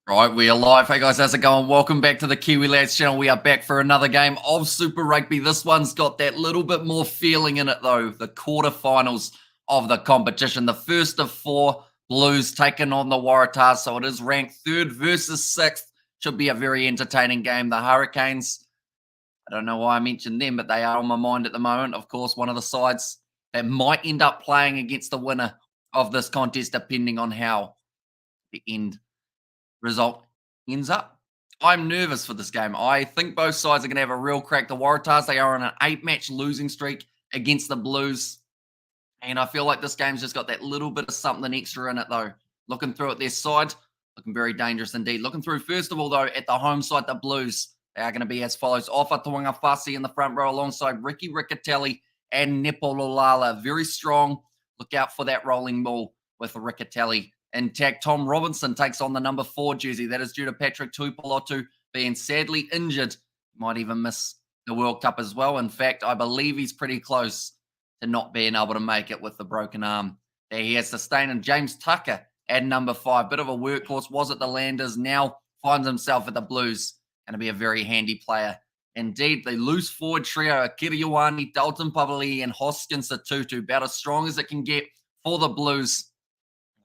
Right, we are live. Hey guys, how's it going? Welcome back to the Kiwi Lads channel. We are back for another game of Super Rugby. This one's got that little bit more feeling in it though. The quarterfinals of the competition. The first of four Blues taking on the Waratahs. So it is ranked third versus sixth. Should be a very entertaining game. The Hurricanes, I don't know why I mentioned them, but they are on my mind at the moment. Of course, one of the sides that might end up playing against the winner of this contest, depending on how the end result ends up. I'm nervous for this game. I think both sides are going to have a real crack. The Waratahs, they are on an 8-match losing streak against the Blues. And I feel like this game's just got that little bit of something extra in it, though. Looking through at their side, looking very dangerous indeed. Looking through, first of all, though, at the home side, the Blues, they are going to be as follows. Ofa Tuangafasi in the front row alongside Ricky Riccatelli and Nepololala. Very strong. Look out for that rolling ball with Riccatelli intact. Tom Robinson takes on the number 4 jersey. That is due to Patrick Tuipulotu being sadly injured. Might even miss the World Cup as well. In fact, I believe he's pretty close to not being able to make it with the broken arm that he has sustained. And James Tucker at number 5, bit of a workhorse, was at the Landers, now finds himself at the Blues. Going to be a very handy player indeed. The loose forward trio, Akira Ioane, Dalton Pavali, and Hoskins Satutu, about as strong as it can get for the Blues.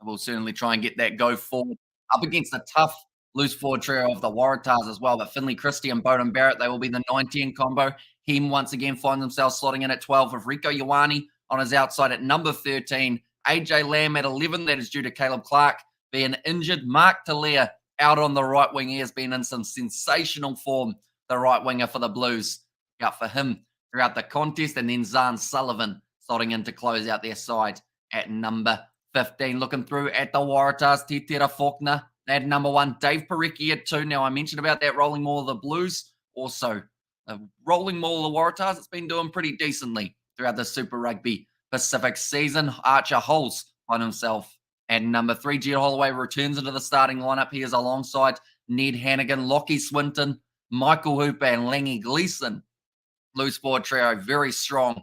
We'll certainly try and get that go forward up against a tough loose forward trio of the Waratahs as well. But Finley Christie and Bowden Barrett, they will be the 9-10 combo. Him once again finds himself slotting in at 12 with Rico Ioane on his outside at number 13. AJ Lamb at 11. That is due to Caleb Clark being injured. Mark Talia out on the right wing. He has been in some sensational form, the right winger for the Blues. Out for him throughout the contest. And then Zahn Sullivan slotting in to close out their side at number 15. Looking through at the Waratahs, Titira Faulkner at number 1. Dave Parecki at 2. Now, I mentioned about that rolling maul of the Blues. Also, rolling maul of the Waratahs, it's been doing pretty decently throughout the Super Rugby Pacific season. Archer Holes on himself at number 3. Jed Holloway returns into the starting lineup. He is alongside Ned Hannigan, Lockie Swinton, Michael Hooper, and Langy Gleeson. Loose forward trio, very strong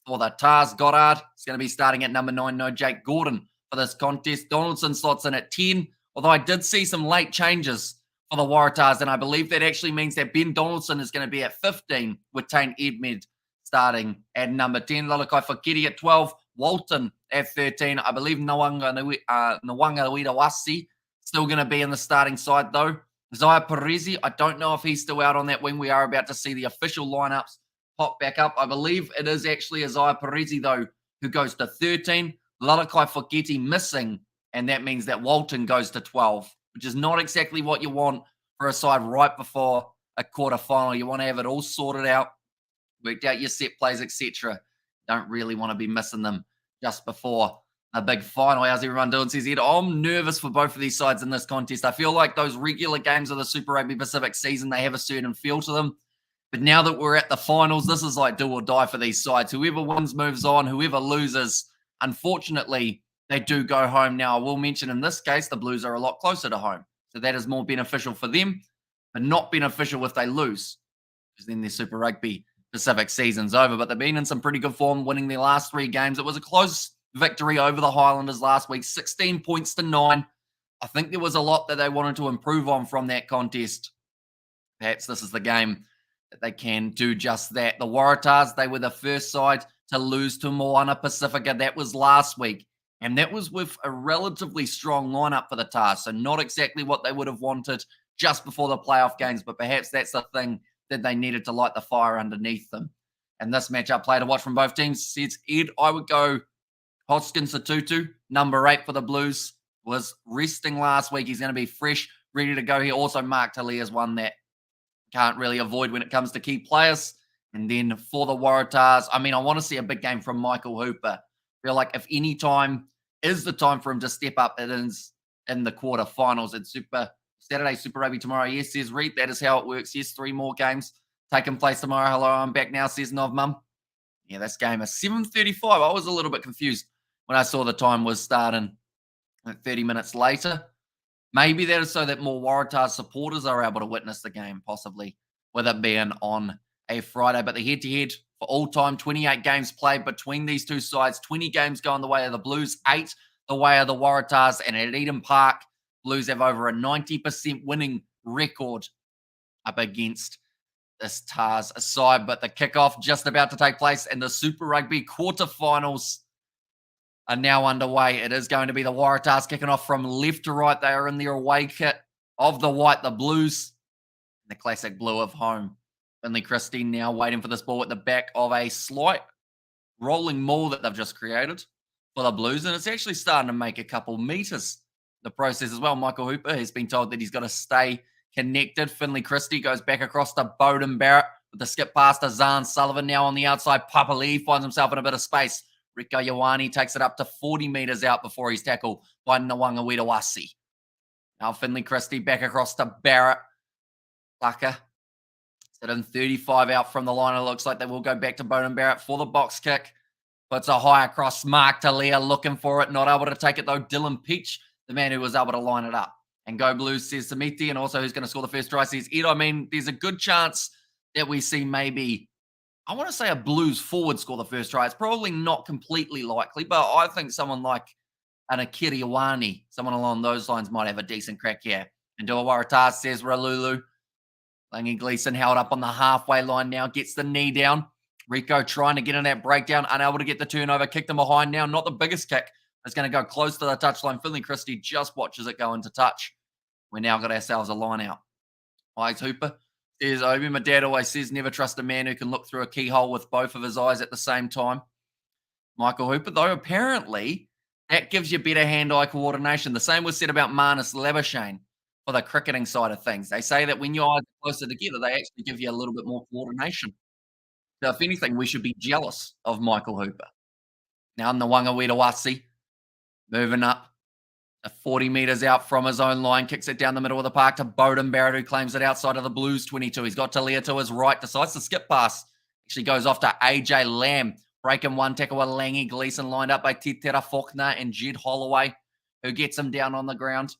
for the Tars. Goddard is going to be starting at number 9. No Jake Gordon for this contest. Donaldson slots in at 10, although I did see some late changes for the Waratahs, and I believe that actually means that Ben Donaldson is going to be at 15 with Tane Edmed starting at number 10. Lalakai Fakiri at 12, Walton at 13. I believe Nwanga still going to be in the starting side, though. Zaya Parisi, I don't know if he's still out on that wing. We are about to see the official lineups pop back up. I believe it is actually Isaiah Parisi, though, who goes to 13. Lalakai Foketi missing, and that means that Walton goes to 12, which is not exactly what you want for a side right before a quarterfinal. You want to have it all sorted out, worked out your set plays, etc. Don't really want to be missing them just before a big final. How's everyone doing? Says Ed. I'm nervous for both of these sides in this contest. I feel like those regular games of the Super Rugby Pacific season, they have a certain feel to them. But now that we're at the finals, this is like do or die for these sides. Whoever wins moves on. Whoever loses, unfortunately, they do go home. Now, I will mention in this case, the Blues are a lot closer to home. So that is more beneficial for them, but not beneficial if they lose, because then their Super Rugby Pacific season's over. But they've been in some pretty good form, winning their last 3 games. It was a close victory over the Highlanders last week, 16 points to 9. I think there was a lot that they wanted to improve on from that contest. Perhaps this is the game that they can do just that. The Waratahs, they were the first side to lose to Moana Pacifica. That was last week. And that was with a relatively strong lineup for the Tars. So not exactly what they would have wanted just before the playoff games, but perhaps that's the thing that they needed to light the fire underneath them. And this matchup, play to watch from both teams, says Ed, I would go Hoskins Satutu, number 8 for the Blues, was resting last week. He's going to be fresh, ready to go here. Also, Mark Tully is one that can't really avoid when it comes to key players. And then for the Waratahs, I mean, I want to see a big game from Michael Hooper. I feel like if any time is the time for him to step up, it is in the quarterfinals. It's Saturday Super Rugby tomorrow. Yes, says Reed. That is how it works. Yes, 3 more games taking place tomorrow. Hello, I'm back now, says Nov Mum. Yeah, this game is 7:35. I was a little bit confused when I saw the time was starting 30 minutes later. Maybe that is so that more Waratahs supporters are able to witness the game, possibly, with it being on a Friday. But the head-to-head for all time, 28 games played between these two sides, 20 games going the way of the Blues, 8 the way of the Waratahs, and at Eden Park, Blues have over a 90% winning record up against this Tahs side. But the kickoff just about to take place, and the Super Rugby quarterfinals are now underway. It is going to be the Waratahs kicking off from left to right. They are in their away kit of the white, the Blues, the classic blue of home. Finley Christie now waiting for this ball at the back of a slight rolling maul that they've just created for the Blues, and it's actually starting to make a couple meters the process as well. Michael Hooper has been told that he's got to stay connected. Finley Christie goes back across to Bowden Barrett with the skip pass to Zahn Sullivan now on the outside. Papali finds himself in a bit of space. Rico Ioane takes it up to 40 meters out before he's tackled by Nwanga Widawasi. Now Finley Christie back across to Barrett. Tucker sitting 35 out from the line. It looks like they will go back to Bowden Barrett for the box kick. Puts a high across. Mark Talia looking for it. Not able to take it though. Dylan Peach, the man who was able to line it up. And Go Blues, says Samiti, and also who's going to score the first try, says Ed. I mean, there's a good chance that we see maybe, I want to say a Blues forward score the first try. It's probably not completely likely, but I think someone like an Akira Ioane, someone along those lines might have a decent crack here. And Dua Waratahs, says Ralulu. Langy Gleeson held up on the halfway line now, gets the knee down. Rico trying to get in that breakdown, unable to get the turnover, kicked him behind now. Not the biggest kick. It's going to go close to the touchline. Finley Christie just watches it go into touch. We now got ourselves a line out. Eyes Hooper says, Obi, my dad always says, never trust a man who can look through a keyhole with both of his eyes at the same time. Michael Hooper, though, apparently that gives you better hand-eye coordination. The same was said about Marnus Labuschagne for the cricketing side of things. They say that when your eyes are closer together, they actually give you a little bit more coordination. So if anything, we should be jealous of Michael Hooper. Now Nwanga Widawasi moving up 40 meters out from his own line, kicks it down the middle of the park to Bowden Barrett, who claims it outside of the Blues 22. He's got Talia to his right, decides to skip pass. Actually goes off to AJ Lamb, breaking one tackle with Langy Gleeson, lined up by Titera Faulkner and Jed Holloway, who gets him down on the ground.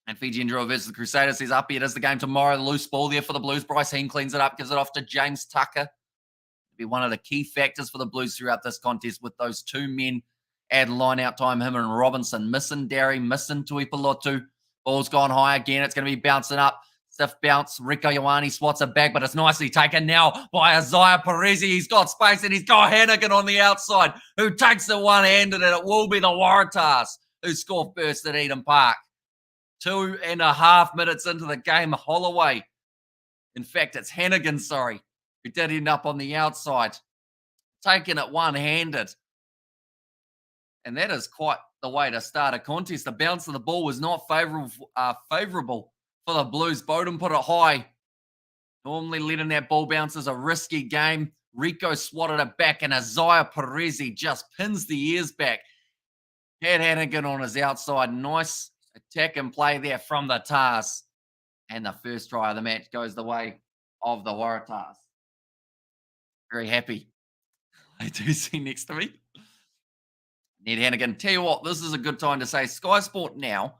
And Fiji Enduro versus the Crusaders says, up it is the game tomorrow. Loose ball there for the Blues. Bryce Heen cleans it up, gives it off to James Tucker. Be one of the key factors for the Blues throughout this contest, with those two men add line out time, him and Robinson. Missing Derry, missing Tuipulotu. Ball's gone high again. It's going to be bouncing up. Stiff bounce. Rico Ioane swats it back, but it's nicely taken now by Isaiah Parisi. He's got space, and he's got Hannigan on the outside, who takes it one-handed, and it will be the Waratahs who score first at Eden Park. 2.5 minutes into the game, Holloway. In fact, it's Hannigan, who did end up on the outside, taking it one-handed. And that is quite the way to start a contest. The bounce of the ball was not favorable for the Blues. Bowden put it high. Normally letting that ball bounce is a risky game. Rico swatted it back, and Isaiah Parisi just pins the ears back. Had Hannigan on his outside. Nice attack and play there from the Tahs. And the first try of the match goes the way of the Waratahs. Very happy. I do see next to me Ned Hannigan. Tell you what, this is a good time to say Sky Sport now,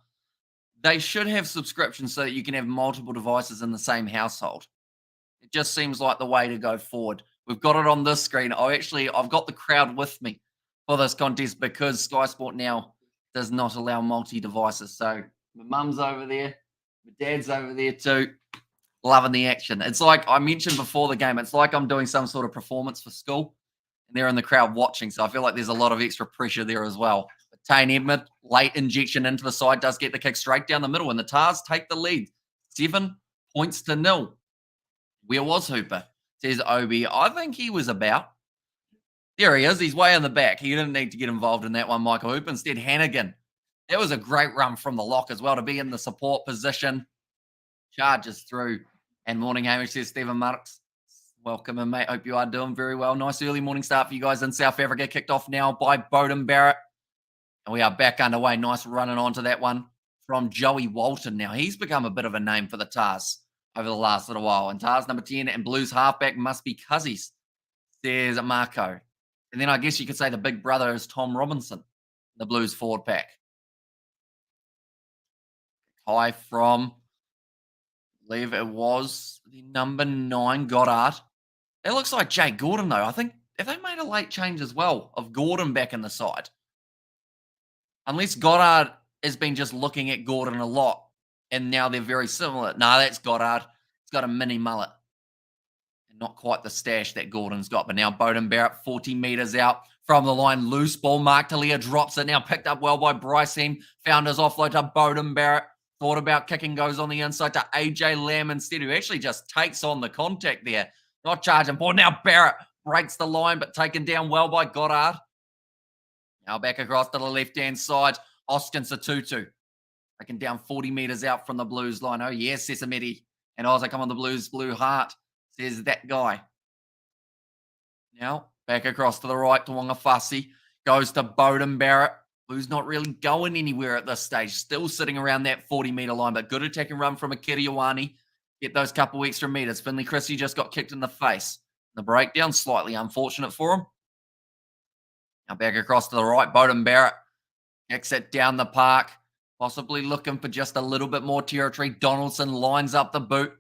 they should have subscriptions so that you can have multiple devices in the same household. It just seems like the way to go forward. We've got it on this screen. I've got the crowd with me for this contest because Sky Sport now does not allow multi-devices. So my mum's over there, my dad's over there too. Loving the action. It's like I mentioned before the game, it's like I'm doing some sort of performance for school, and they're in the crowd watching. So I feel like there's a lot of extra pressure there as well. But Tane Edmund, late injection into the side, does get the kick straight down the middle, and the Tahs take the lead. 7 points to 0. Where was Hooper? Says Obi. I think he was about. There he is. He's way in the back. He didn't need to get involved in that one, Michael Hooper. Instead, Hannigan. That was a great run from the lock as well to be in the support position. Charges through. And morning, Hamish, says Stephen Marks. Welcome in, mate. Hope you are doing very well. Nice early morning start for you guys in South Africa. Kicked off now by Bowden Barrett. And we are back underway. Nice running onto that one from Joey Walton. Now, he's become a bit of a name for the Tahs over the last little while. And Tahs number 10 and Blues halfback must be Cuzzies, says Marco. And then I guess you could say the big brother is Tom Robinson, the Blues forward pack. High from, I believe it was the number 9, Goddard. It looks like Jay Gordon, though. I think, have they made a late change as well of Gordon back in the side? Unless Goddard has been just looking at Gordon a lot, and now they're very similar. Nah, that's Goddard. He's got a mini mullet. Not quite the stash that Gordon's got, but now Bowden Barrett 40 metres out from the line. Loose ball. Mark Talia drops it. Now picked up well by Bryce Heem. Found his offload to Bowden Barrett. Thought about kicking, goes on the inside to AJ Lamb instead, who actually just takes on the contact there. Not charging for. Now Barrett breaks the line, but taken down well by Goddard. Now back across to the left-hand side. Oskin Satutu. Taken down 40 metres out from the Blues line. Oh, yes, Sesameti. And Oz, I come on the Blues blue heart. Says that guy. Now, back across to the right to Wangafasi. Goes to Bowden Barrett, who's not really going anywhere at this stage. Still sitting around that 40-metre line, but good attack and run from Akira Ioane. Get those couple extra metres. Finley Christie just got kicked in the face. The breakdown, slightly unfortunate for him. Now back across to the right, Bowden Barrett. Kicks it down the park. Possibly looking for just a little bit more territory. Donaldson lines up the boot.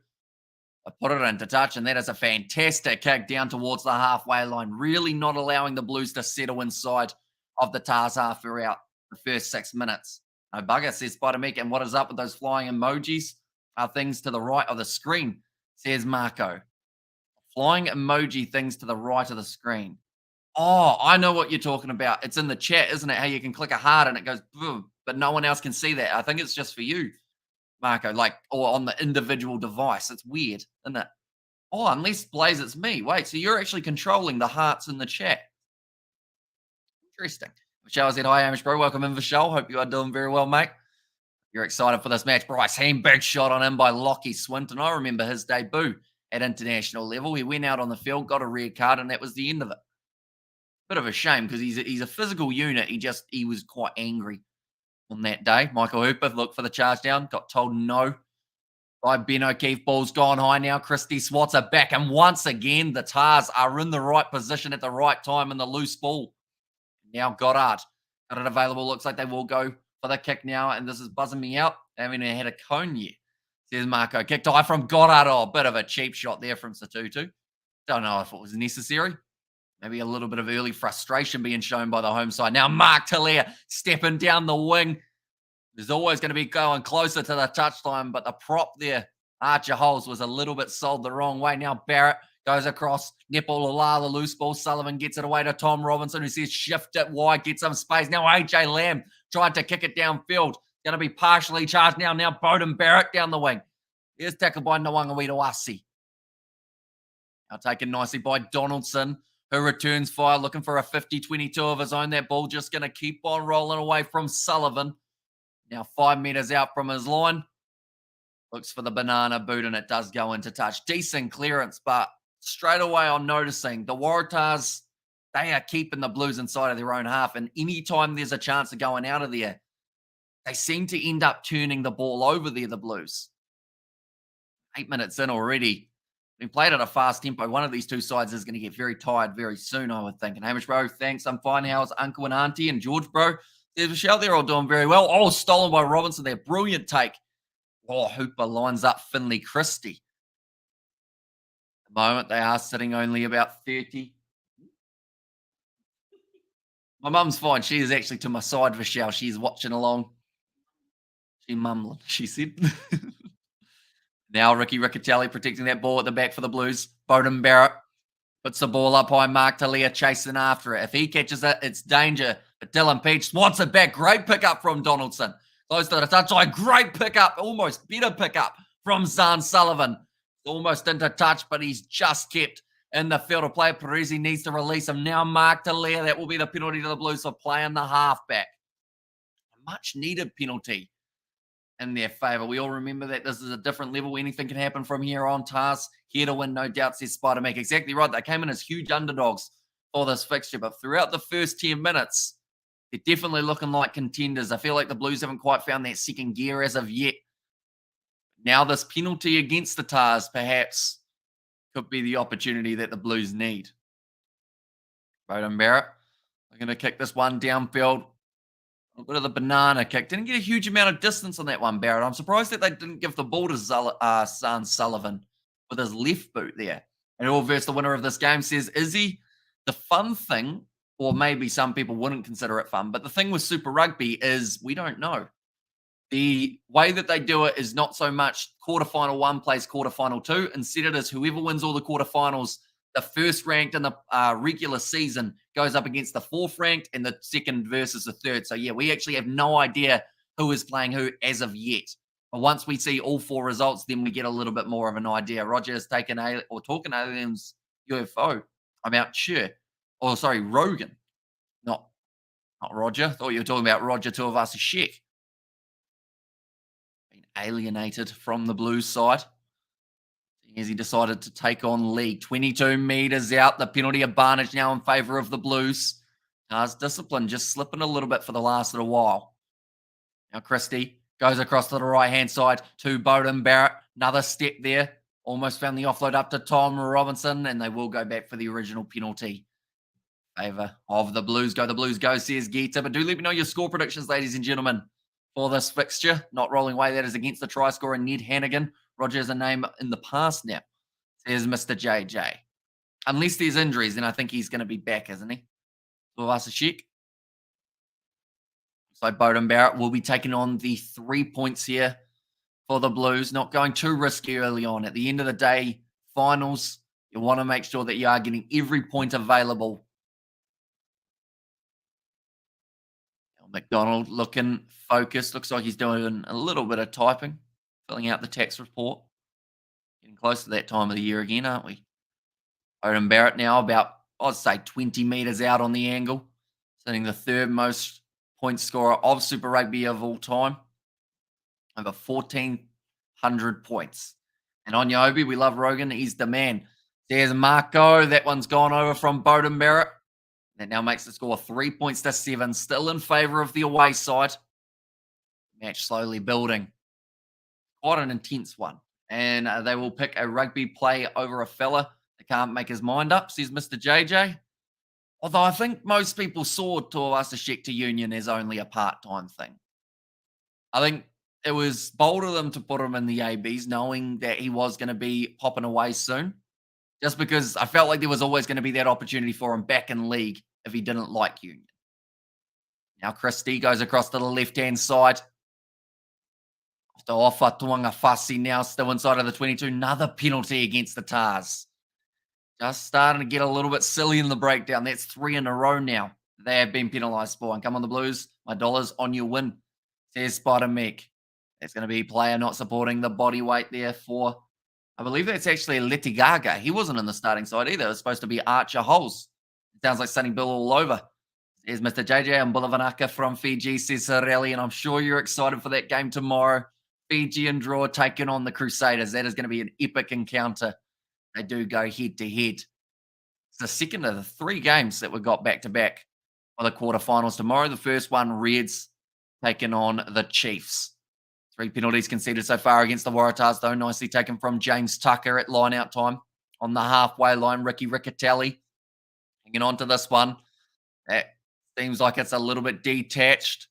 I put it into touch, and that is a fantastic kick down towards the halfway line. Really not allowing the Blues to settle inside of the Tahs half throughout the first 6 minutes. No bugger, says Spider-Meek. And what is up with those flying emojis? Are things to the right of the screen, says Marco. Flying emoji things to the right of the screen. Oh, I know what you're talking about. It's in the chat, isn't it? How you can click a heart and it goes boom, but no one else can see that. I think it's just for you, Marco, or on the individual device. It's weird, isn't it? Oh, unless Blaze, it's me. Wait, so you're actually controlling the hearts in the chat. Interesting. Michelle said, hi, Amish bro. Welcome in, Michelle. Hope you are doing very well, mate. You're excited for this match. Bryce Heem, big shot on him by Lockie Swinton. I remember his debut at international level. He went out on the field, got a red card, and that was the end of it. Bit of a shame because he's a physical unit. He was quite angry on that day. Michael Hooper looked for the charge down, got told no by Ben O'Keefe. Ball's gone high now. Christy Swats are back, and once again the Tahs are in the right position at the right time in the loose ball. Now Goddard got it available. Looks like they will go for the kick now, and this is buzzing me out. They haven't even had a cone yet. Says Marco. Kicked high from Goddard. Oh, a bit of a cheap shot there from Satutu. Don't know if it was necessary. Maybe a little bit of early frustration being shown by the home side. Now Mark Talia stepping down the wing. There's always going to be going closer to the touchline, but the prop there, Archer Holes, was a little bit sold the wrong way. Now Barrett goes across. Nepal Lala, the loose ball. Sullivan gets it away to Tom Robinson, who says shift it wide, get some space. Now AJ Lamb tried to kick it downfield. Going to be partially charged now. Now Bowden Barrett down the wing. Here's tackled by Nwangawitawasi. Now taken nicely by Donaldson, who returns fire, looking for a 50-22 of his own. That ball just going to keep on rolling away from Sullivan. Now 5 metres out from his line. Looks for the banana boot, and it does go into touch. Decent clearance, but straight away I'm noticing the Waratahs, they are keeping the Blues inside of their own half. And anytime there's a chance of going out of there, they seem to end up turning the ball over there, the Blues. 8 minutes in already. We played at a fast tempo. One of these two sides is going to get very tired very soon, I would think. And Hamish, bro, thanks. I'm fine. How's Uncle and Auntie and George, bro? There's Michelle. They're all doing very well. Oh, stolen by Robinson there. Brilliant take. Oh, Hooper lines up Finley Christie. At the moment, they are sitting only about 30. My mum's fine. She is actually to my side, Michelle. She's watching along. She mumbling, she said. Now Ricky Riccatelli protecting that ball at the back for the Blues. Bowden Barrett puts the ball up high. Mark Talia chasing after it. If he catches it, it's danger. But Dylan Peach swats it back. Great pickup from Donaldson. Close to the touchline. Great pickup. Almost better pickup from Zahn Sullivan. Almost into touch, but he's just kept in the field of play. Parisi needs to release him. Now Mark Talia. That will be the penalty to the Blues for playing the halfback. A much needed penalty in their favour. We all remember that this is a different level. Anything can happen from here on. Tahs here to win, no doubt, says Spider-Make. Exactly right. They came in as huge underdogs for this fixture, but throughout the first 10 minutes, they're definitely looking like contenders. I feel like the Blues haven't quite found that second gear as of yet. Now this penalty against the Tahs perhaps could be the opportunity that the Blues need. Bowden Barrett, they're going to kick this one downfield. A bit of the banana kick. Didn't get a huge amount of distance on that one, Barrett. I'm surprised that they didn't give the ball to Zahn Sullivan with his left boot there. And all versus the winner of this game says, Izzy, the fun thing, or maybe some people wouldn't consider it fun, but the thing with Super Rugby is we don't know. The way that they do it is not so much quarterfinal one plays quarterfinal two. Instead, it is whoever wins all the quarterfinals, the first ranked in the regular season goes up against the fourth ranked, and the second versus the third. So, yeah, we actually have no idea who is playing who as of yet. But once we see all four results, then we get a little bit more of an idea. Roger has taken talking aliens UFO. I'm out sure. Oh, sorry, Rogan. Not Roger. Thought you were talking about Roger Two of Us a Sheck. Been alienated from the Blues side as he decided to take on League. 22 metres out. The penalty advantage now in favour of the Blues. Tars discipline just slipping a little bit for the last little while. Now Christie goes across to the right-hand side to Bowden Barrett. Another step there. Almost found the offload up to Tom Robinson, and they will go back for the original penalty. Favour of the Blues go, says Geeta. But do let me know your score predictions, ladies and gentlemen, for this fixture. Not rolling away, that is against the try scorer Ned Hannigan. Roger has a name in the past now, says Mr. JJ. Unless there's injuries, then I think he's going to be back, isn't he? Vavasashik. So Bowden Barrett will be taking on the 3 points here for the Blues. Not going too risky early on. At the end of the day, finals, you want to make sure that you are getting every point available. McDonald looking focused. Looks like he's doing a little bit of typing, filling out the tax report. Getting close to that time of the year again, aren't we? Bowden Barrett now about, I'd say, 20 metres out on the angle. Sitting the third most point scorer of Super Rugby of all time. Over 1,400 points. And on Yobi, we love Rogan. He's the man. There's Marco. That one's gone over from Bowden Barrett. That now makes the score 3 points to 7. Still in favour of the away side. Match slowly building. Quite an intense one. And they will pick a rugby play over a fella that can't make his mind up, says Mr. JJ. Although I think most people saw Tuivasa-Sheck to Union as only a part-time thing. I think it was bold of them to put him in the ABs, knowing that he was going to be popping away soon. Just because I felt like there was always going to be that opportunity for him back in league if he didn't like Union. Now Christie goes across to the left-hand side. To offer Tuanga Fasi now still inside of the 22. Another penalty against the Tars. Just starting to get a little bit silly in the breakdown. That's 3 in a row now. They have been penalised for. And come on the Blues. My dollar's on your win, says Spider Mech. That's going to be player not supporting the body weight there for, I believe that's actually Letigaga. He wasn't in the starting side either. It was supposed to be Archer Holes. It sounds like Sunny Bill all over. There's Mr. JJ and Bulavanaka from Fiji, says Sarelli. And I'm sure you're excited for that game tomorrow. Fijian draw taking on the Crusaders. That is going to be an epic encounter. They do go head to head. It's the second of the 3 games that we got back to back for the quarterfinals tomorrow. The first one, Reds taking on the Chiefs. 3 penalties conceded so far against the Waratahs, though. Nicely taken from James Tucker at line-out time. On the halfway line, Ricky Riccatelli hanging on to this one. That seems like it's a little bit detached.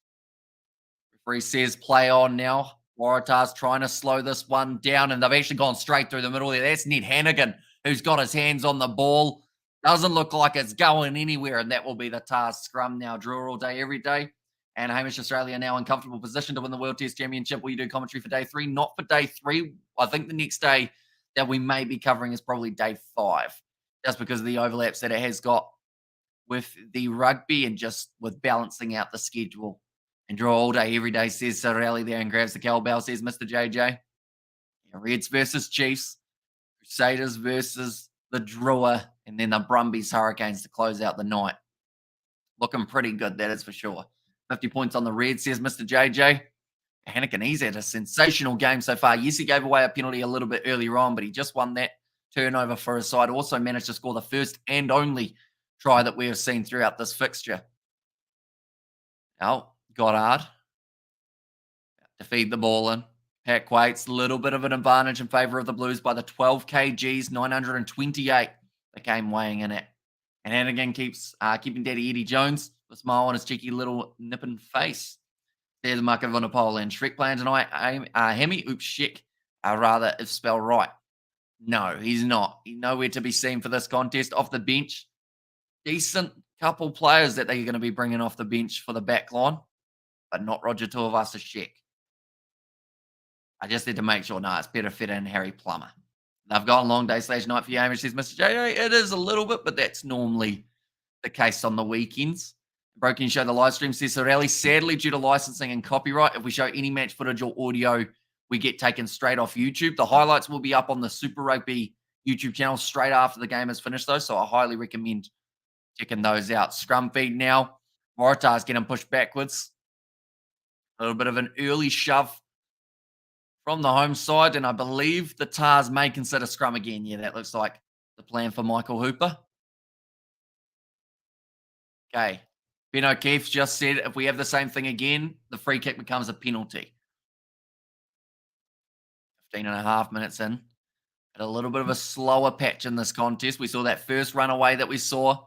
Referee says play on now. Waratahs trying to slow this one down, and they've actually gone straight through the middle there. That's Ned Hannigan, who's got his hands on the ball. Doesn't look like it's going anywhere, and that will be the Tars scrum now. Draw all day, every day. And Hamish Australia now in comfortable position to win the World Test Championship. Will you do commentary for day 3? Not for day 3. I think the next day that we may be covering is probably day 5, just because of the overlaps that it has got with the rugby and just with balancing out the schedule. And draw all day, every day, says Sarelli there and grabs the cowbell, says Mr. JJ. Yeah, Reds versus Chiefs, Crusaders versus the Drua, and then the Brumbies Hurricanes to close out the night. Looking pretty good, that is for sure. 50 points on the Reds, says Mr. JJ. Hannigan, he's had a sensational game so far. Yes, he gave away a penalty a little bit earlier on, but he just won that turnover for his side. Also managed to score the first and only try that we have seen throughout this fixture. Now, Goddard to feed the ball in. Pack weights, a little bit of an advantage in favour of the Blues by the 12 kgs, 928 they came weighing in at. And Hannigan keeps keeping Daddy Eddie Jones with a smile on his cheeky little nipping face. There's Marco Vunapol and Shrek playing tonight. Hemi Oopshik, rather, if spelled right. No, he's not. He's nowhere to be seen for this contest. Off the bench, decent couple players that they're going to be bringing off the bench for the back line. But not Roger Tuivasa-Sheck. I just need to make sure, no, it's better fit in Harry Plummer. They've got a long day slash night for you, Hamish, says Mr. JJ. It is a little bit, but that's normally the case on the weekends. Broken show the live stream says Sorelli, sadly, due to licensing and copyright, if we show any match footage or audio, we get taken straight off YouTube. The highlights will be up on the Super Rugby YouTube channel straight after the game is finished, though, so I highly recommend checking those out. Scrum feed now. Waratahs getting pushed backwards. A little bit of an early shove from the home side, and I believe the Tars may consider scrum again. Yeah, that looks like the plan for Michael Hooper. Okay. Ben O'Keefe just said if we have the same thing again, the free kick becomes a penalty. 15 and a half minutes in. At a little bit of a slower patch in this contest. We saw that first runaway that we saw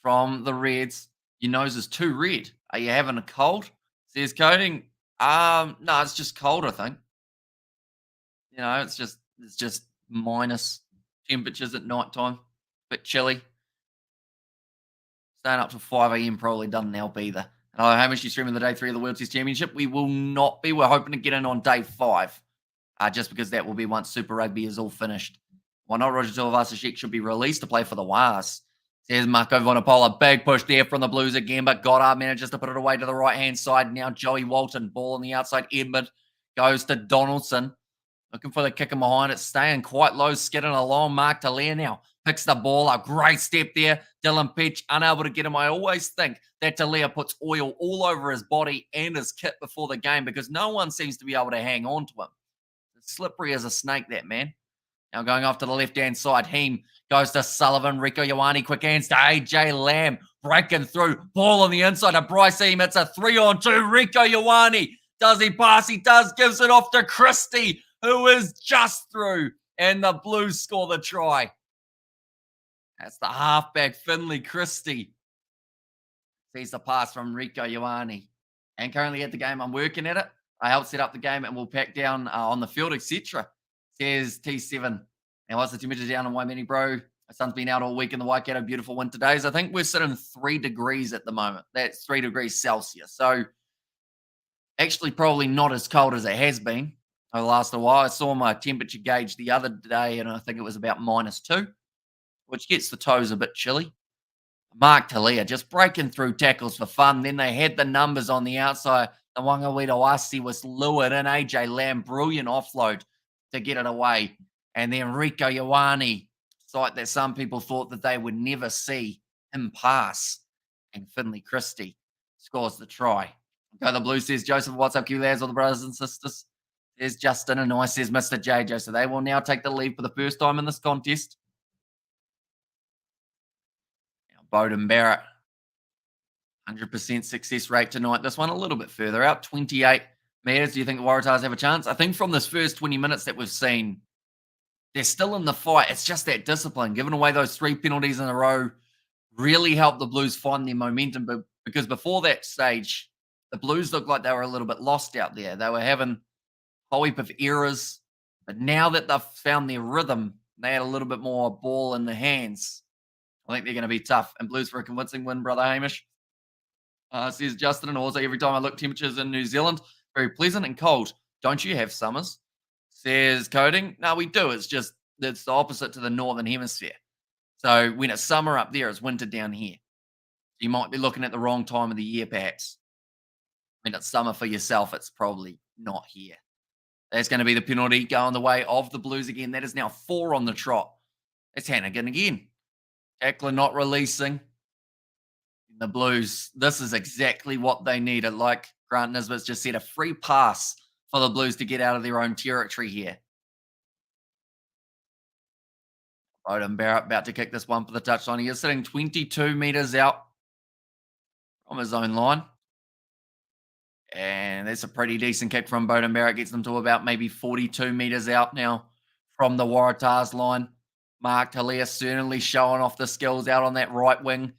from the Reds. Your nose is too red. Are you having a cold? Says Coding. No, it's just cold, I think. You know, it's just minus temperatures at night time. Bit chilly. Staying up till 5 a.m. probably doesn't help either. And Hamish, you streaming the day 3 of the World Test Championship? We will not be. We're hoping to get in on day 5. Just because that will be once Super Rugby is all finished. Why not? Roger Tuivasa-Sheck should be released to play for the WARATAHs. Says Marco Vanapola. Big push there from the Blues again, but Goddard manages to put it away to the right-hand side. Now Joey Walton, ball on the outside. Edmund goes to Donaldson. Looking for the kick in behind it. Staying quite low, skidding along. Mark Talia now picks the ball up. Great step there. Dylan Peach unable to get him. I always think that Talia puts oil all over his body and his kit before the game because no one seems to be able to hang on to him. Slippery as a snake, that man. Now going off to the left-hand side. Heem goes to Sullivan. Rico Ioane, quick hands to AJ Lamb. Breaking through. Ball on the inside of Bryce Heem. It's a 3-on-2. Rico Ioane. Does he pass? He does. Gives it off to Christie, who is just through. And the Blues score the try. That's the halfback, Finley Christie. Sees the pass from Rico Ioane. And currently at the game, I'm working at it. I helped set up the game and we'll pack down on the field, etc. Says T7. Now, what's the temperature down in Waimini, bro? The sun's been out all week in the Waikato, beautiful winter days. I think we're sitting 3 degrees at the moment. That's 3 degrees Celsius. So, actually, probably not as cold as it has been over the last while. I saw my temperature gauge the other day and I think it was about -2, which gets the toes a bit chilly. Mark Talia just breaking through tackles for fun. Then they had the numbers on the outside. The Wangawito Asi was lured in. AJ Lamb, brilliant offload to get it away. And then Rico Ioane, sight that some people thought that they would never see him pass. And Finley Christie scores the try. Okay, the Blues says Joseph, what's up, QLAs, all the brothers and sisters? There's Justin and I, says Mr. JJ. So they will now take the lead for the first time in this contest. Now, Bowden Barrett. 100% success rate tonight. This one a little bit further out, 28 metres. Do you think the Waratahs have a chance? I think from this first 20 minutes that we've seen, they're still in the fight. It's just that discipline. Giving away those 3 penalties in a row really helped the Blues find their momentum. But because before that stage, the Blues looked like they were a little bit lost out there. They were having a whole heap of errors. But now that they've found their rhythm, they had a little bit more ball in the hands. I think they're going to be tough. And Blues for a convincing win, brother Hamish. Says Justin, and also every time I look, temperatures in New Zealand, very pleasant and cold. Don't you have summers? Says Coding. No, we do. It's the opposite to the Northern Hemisphere. So when it's summer up there, it's winter down here. You might be looking at the wrong time of the year, perhaps. When it's summer for yourself, it's probably not here. That's going to be the penalty going the way of the Blues again. That is now 4 on the trot. It's Hannigan again. Tackler not releasing. The Blues, this is exactly what they needed. Like Grant Nisbet's just said, a free pass for the Blues to get out of their own territory here. Bowden Barrett about to kick this one for the touchline. He is sitting 22 metres out from his own line. And that's a pretty decent kick from Bowden Barrett. Gets them to about maybe 42 metres out now from the Waratahs line. Mark Talia certainly showing off the skills out on that right wing.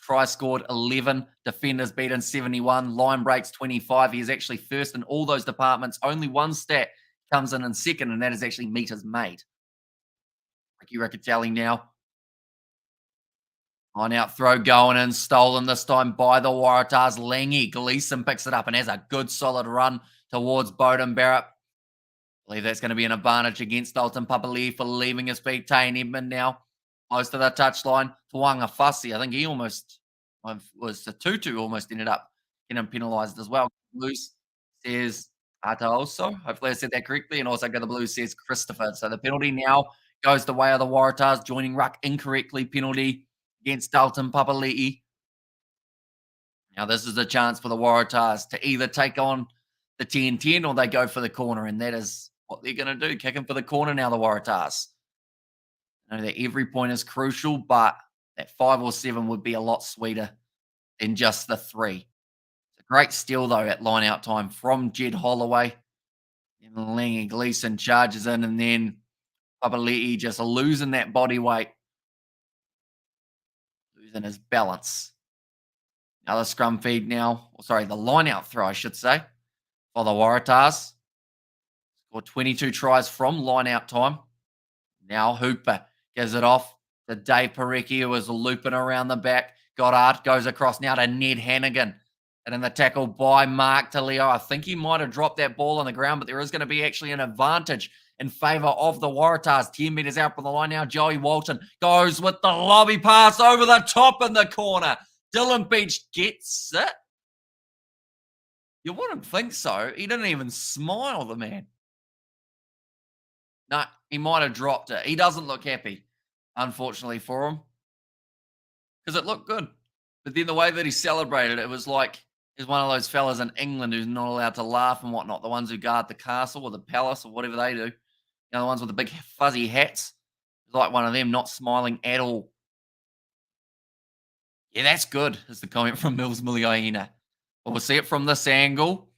Try scored 11, defenders beaten 71, line breaks 25. He is actually first in all those departments. Only one stat comes in second, and that is actually meters made. Ricky Riccatelli now. On out throw going in, stolen this time by the Waratahs. Langy Gleeson picks it up and has a good solid run towards Bowden Barrett. Believe that's going to be an advantage against Dalton Papali'i for leaving his feet. Tane Edmund now close to the touchline. Tuanga Fussy, I think he almost was a 2-2, almost ended up getting penalised as well. Blues says Ataoso. Hopefully I said that correctly. And also got the Blues says Christopher. So the penalty now goes the way of the Waratahs, joining ruck incorrectly. Penalty against Dalton Papali'i. Now this is a chance for the Waratahs to either take on the 10-10 or they go for the corner, and that is what they're going to do. Kicking for the corner now, the Waratahs. I know that every point is crucial, but that 5 or 7 would be a lot sweeter than just the 3. It's a great steal, though, at line-out time from Jed Holloway. And Langy Gleeson charges in, and then Papali'i just losing that body weight, losing his balance. Now the scrum feed now, the line-out throw, I should say, for the Waratahs. Scored 22 tries from line-out time. Now Hooper gives it off to Dave Parecki, who was looping around the back. Goddard goes across now to Ned Hannigan. And then the tackle by Mark Talio. I think he might have dropped that ball on the ground, but there is going to be actually an advantage in favour of the Waratahs. 10 metres out from the line now. Joey Walton goes with the lobby pass over the top in the corner. Dylan Beach gets it. You wouldn't think so. He didn't even smile, the man. No, he might have dropped it. He doesn't look happy, unfortunately for him, because it looked good. But then the way that he celebrated, it was like he's one of those fellas in England who's not allowed to laugh and whatnot, the ones who guard the castle or the palace or whatever they do. You know, the ones with the big fuzzy hats. It's like one of them, not smiling at all. Yeah, that's good, is the comment from Mills Muliaina. Well, we'll see it from this angle.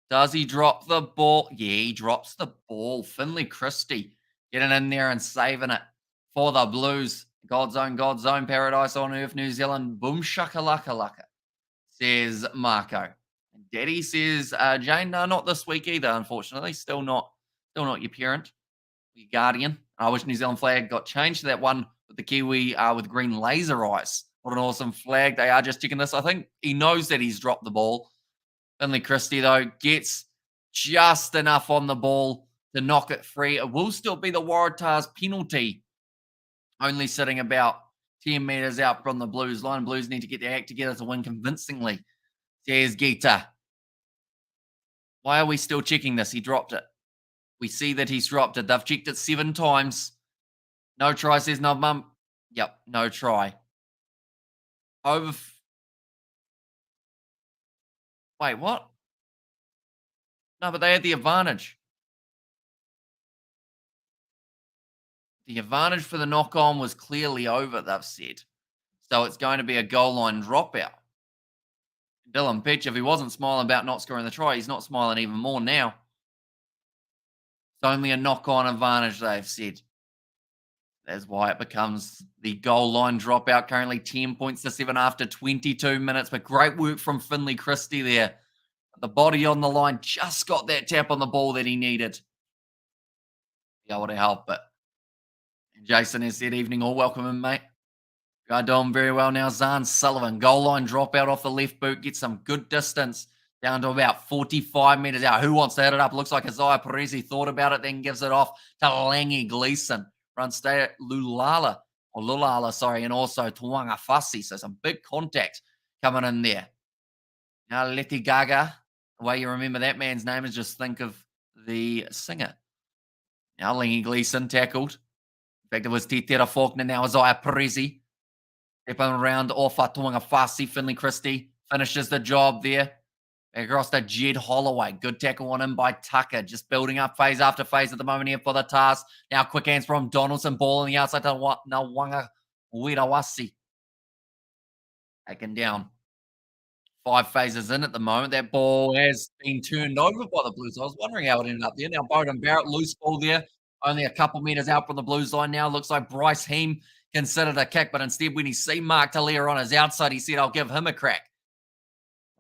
Does he drop the ball? Yeah, he drops the ball. Finley Christie getting in there and saving it for the Blues. God's own paradise on earth, New Zealand. Boom shakalaka laka, says Marco. And Daddy says, Jane, no, not this week either, unfortunately. Still not your parent, your guardian. I wish New Zealand flag got changed to that one with the Kiwi with green laser eyes. What an awesome flag. They are just checking this. I think he knows that he's dropped the ball. Finley Christie, though, gets just enough on the ball to knock it free. It will still be the Waratahs penalty, only sitting about 10 metres out from the Blues line. Blues need to get their act together to win convincingly, says Gita. Why are we still checking this? He dropped it. We see that he's dropped it. They've checked it 7 times. No try, says no mum. Yep, no try. Wait, what? No, but they had the advantage. The advantage for the knock-on was clearly over, they've said. So it's going to be a goal line dropout. Dylan Pitch, if he wasn't smiling about not scoring the try, he's not smiling even more now. It's only a knock-on advantage, they've said. That's why it becomes the goal line dropout. Currently 10 points to 7 after 22 minutes. But great work from Finley Christie there. The body on the line just got that tap on the ball that he needed. Be able to help it. And Jason has said, evening all. Welcome in, mate. You are doing very well now. Zahn Sullivan, goal line dropout off the left boot. Gets some good distance down to about 45 metres out. Who wants to hit it up? Looks like Isaiah Perezi thought about it, then gives it off to Langy Gleeson. Run stay at Lulala, and also Tuanga Fussy. So some big contact coming in there. Now Leti Gaga, the way you remember that man's name is just think of the singer. Now Langy Gleeson tackled. In fact, it was Titera Faulkner, now Isaiah Perezi. Stepping around off Tuanga Fussy. Finley Christie finishes the job there. Across to Jed Holloway. Good tackle on him by Tucker. Just building up phase after phase at the moment here for the task. Now quick hands from Donaldson. Ball on the outside to Nawanga Wirawasi. Taken down. 5 phases in at the moment. That ball has been turned over by the Blues. I was wondering how it ended up there. Now Bowden Barrett, loose ball there. Only a couple metres out from the Blues line now. Looks like Bryce Heem considered a kick, but instead when he see Mark Talia on his outside, he said, I'll give him a crack.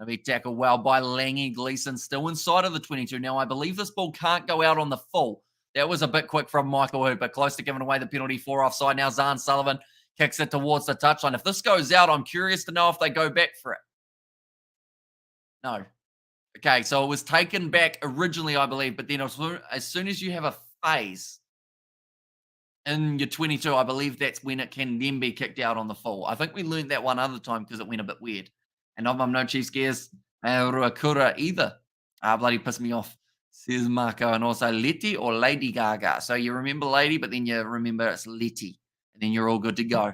Be tackled well by Langy Gleeson, still inside of the 22. Now, I believe this ball can't go out on the full. That was a bit quick from Michael Hooper, close to giving away the penalty for offside. Now, Zahn Sullivan kicks it towards the touchline. If this goes out, I'm curious to know if they go back for it. No. Okay, so it was taken back originally, I believe, but then as soon as you have a phase in your 22, I believe that's when it can then be kicked out on the full. I think we learned that one other time because it went a bit weird. And I'm no Chiefs gears, Ruakura either. Bloody pissed me off, says Marco. And also Letty or Lady Gaga. So you remember Lady, but then you remember it's Letty. And then you're all good to go.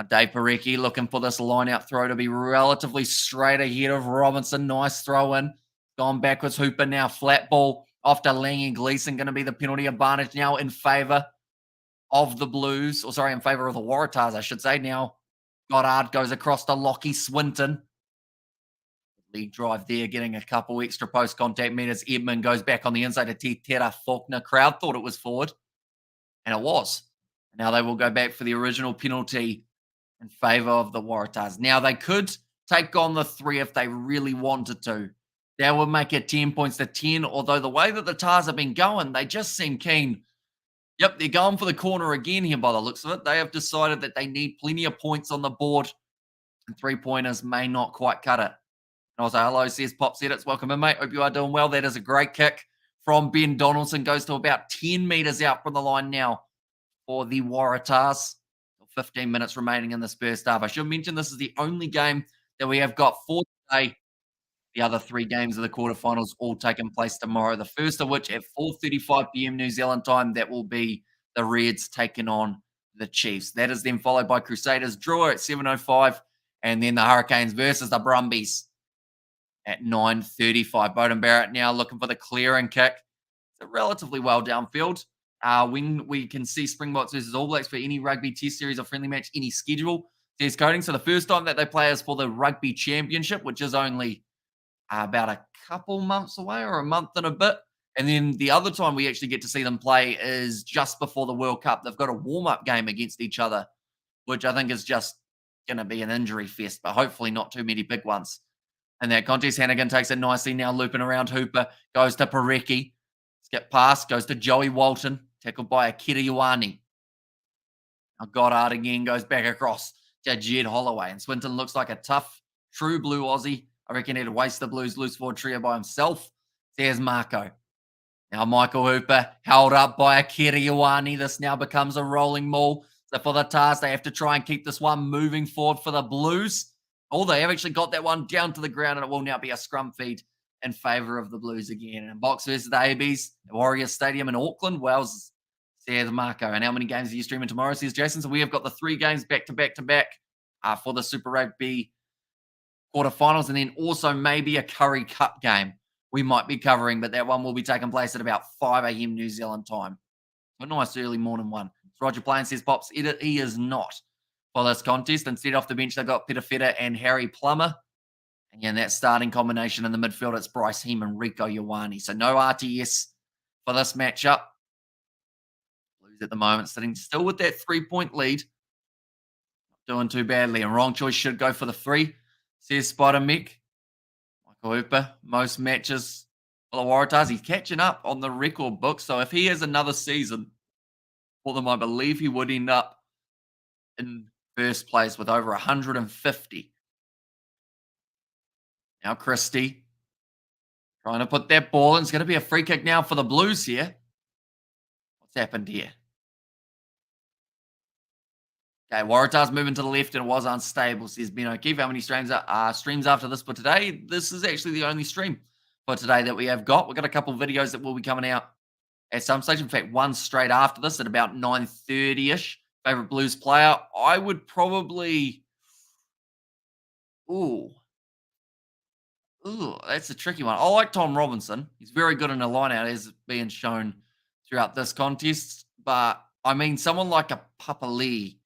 Dave Parecki looking for this line out throw to be relatively straight ahead of Robinson. Nice throw in. Gone backwards. Hooper now flat ball off to Lang and Gleeson. Going to be the penalty advantage now in favour of the Blues. Or sorry, in favour of the Waratahs, I should say. Now Goddard goes across to Lockie Swinton. League drive there, getting a couple extra post contact meters. Edmund goes back on the inside to Tera Faulkner. Crowd thought it was forward, and it was. Now they will go back for the original penalty in favour of the Waratahs. Now they could take on the 3 if they really wanted to. That would make it 10 points to 10, although the way that the Tars have been going, they just seem keen. Yep, they're going for the corner again here by the looks of it. They have decided that they need plenty of points on the board, and 3-pointers may not quite cut it. And also, hello, says Pops Edits. Welcome in, mate. Hope you are doing well. That is a great kick from Ben Donaldson. Goes to about 10 metres out from the line now for the Waratahs. 15 minutes remaining in this first half. I should mention this is the only game that we have got for today. The other 3 games of the quarterfinals all taking place tomorrow. The first of which at 4:35 p.m. New Zealand time, that will be the Reds taking on the Chiefs. That is then followed by Crusaders draw at 7:05, and then the Hurricanes versus the Brumbies at 9:35. Bowden Barrett now looking for the clearing kick. It's a relatively well downfield. When we can see Springboks versus All Blacks for any rugby test series or friendly match, any schedule, says coding. So the first time that they play is for the Rugby Championship, which is only about a couple months away or a month and a bit. And then the other time we actually get to see them play is just before the World Cup. They've got a warm-up game against each other, which I think is just going to be an injury fest, but hopefully not too many big ones. And that contest, Hannigan takes it nicely now, looping around Hooper, goes to Parecki. Skip pass, goes to Joey Walton, tackled by Akira Ioane. Now Goddard again goes back across to Jed Holloway. And Swinton looks like a tough, true blue Aussie. I reckon he'd waste the Blues loose forward trio by himself. There's Marco. Now Michael Hooper held up by Akira Ioane. This now becomes a rolling maul. So for the Tars, they have to try and keep this one moving forward for the Blues. Oh, they have actually got that one down to the ground, and it will now be a scrum feed in favour of the Blues again. And Box versus the ABs at Warriors Stadium in Auckland. Wells, says Marco. And how many games are you streaming tomorrow, says Jason? So we have got the 3 games back to back to back for the Super Rugby quarterfinals, and then also maybe a Curry Cup game we might be covering, but that one will be taking place at about 5 a.m. New Zealand time. A nice early morning one. So Roger Plain says, Pops, he is not for this contest. Instead, off the bench, they've got Peter Feta and Harry Plummer. And yeah, that starting combination in the midfield, it's Bryce Heem and Rico Ioane. So no RTS for this matchup. Blues at the moment sitting still with that 3-point lead. Not doing too badly. And wrong choice should go for the 3, says Spider Mick. Michael Hooper, most matches for the Waratahs. He's catching up on the record book. So if he has another season for them, I believe he would end up in first place with over 150. Now Christie trying to put that ball in. It's going to be a free kick now for the Blues here. What's happened here? Okay, Waratahs moving to the left, and it was unstable, says Ben O'Keefe. How many streams after this for today? This is actually the only stream for today that we have got. We've got a couple of videos that will be coming out at some stage. In fact, one straight after this at about 9:30-ish. Favorite Blues player? I would probably... Ooh, that's a tricky one. I like Tom Robinson. He's very good in a line-out, as being shown throughout this contest. But, I mean, someone like a Papa Lee,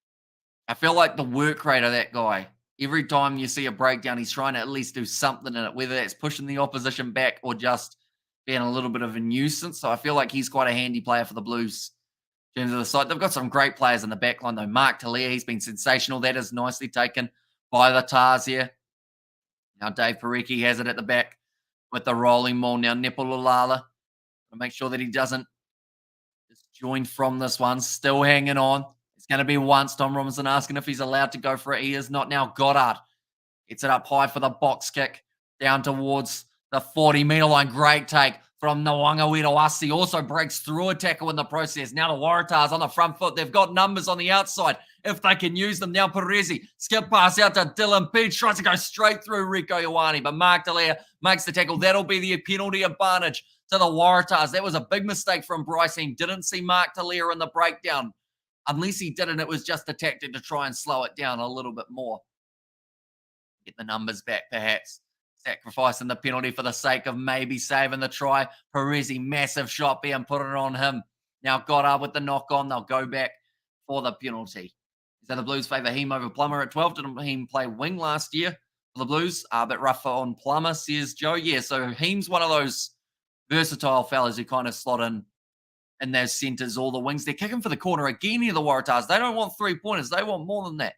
I feel like the work rate of that guy, every time you see a breakdown, he's trying to at least do something in it, whether that's pushing the opposition back or just being a little bit of a nuisance. So I feel like he's quite a handy player for the Blues in terms of the side. They've got some great players in the back line, though. Mark Talia, he's been sensational. That is nicely taken by the Tars here. Now Dave Parecki has it at the back with the rolling maul. Now Nepalulala, make sure that he doesn't just join from this one. Still hanging on. It's going to be once. Tom Robinson asking if he's allowed to go for it. He is not now. Goddard gets it up high for the box kick. down towards the 40-meter line. Great take from Nawanga. Also breaks through a tackle in the process. Now the Waratahs on the front foot. They've got numbers on the outside if they can use them. Now Perezi, skip pass out to Dylan Peach, tries to go straight through Rico Ioane, but Mark Dallaire makes the tackle. That'll be the penalty advantage to the Waratahs. That was a big mistake from Bryce. He didn't see Mark Dallaire in the breakdown. Unless he didn't, it was just a tactic to try and slow it down a little bit more. Get the numbers back, perhaps. Sacrificing the penalty for the sake of maybe saving the try. Perezi, massive shot being put it on him. Now got up with the knock on. They'll go back for the penalty. So the Blues favour Heem over Plummer at 12. Didn't Heem play wing last year for the Blues? A bit rougher on Plummer, says Joe. Yeah, so Heem's one of those versatile fellas who kind of slot in those centres, all the wings. They're kicking for the corner again here, the Waratahs. They don't want 3-pointers. They want more than that.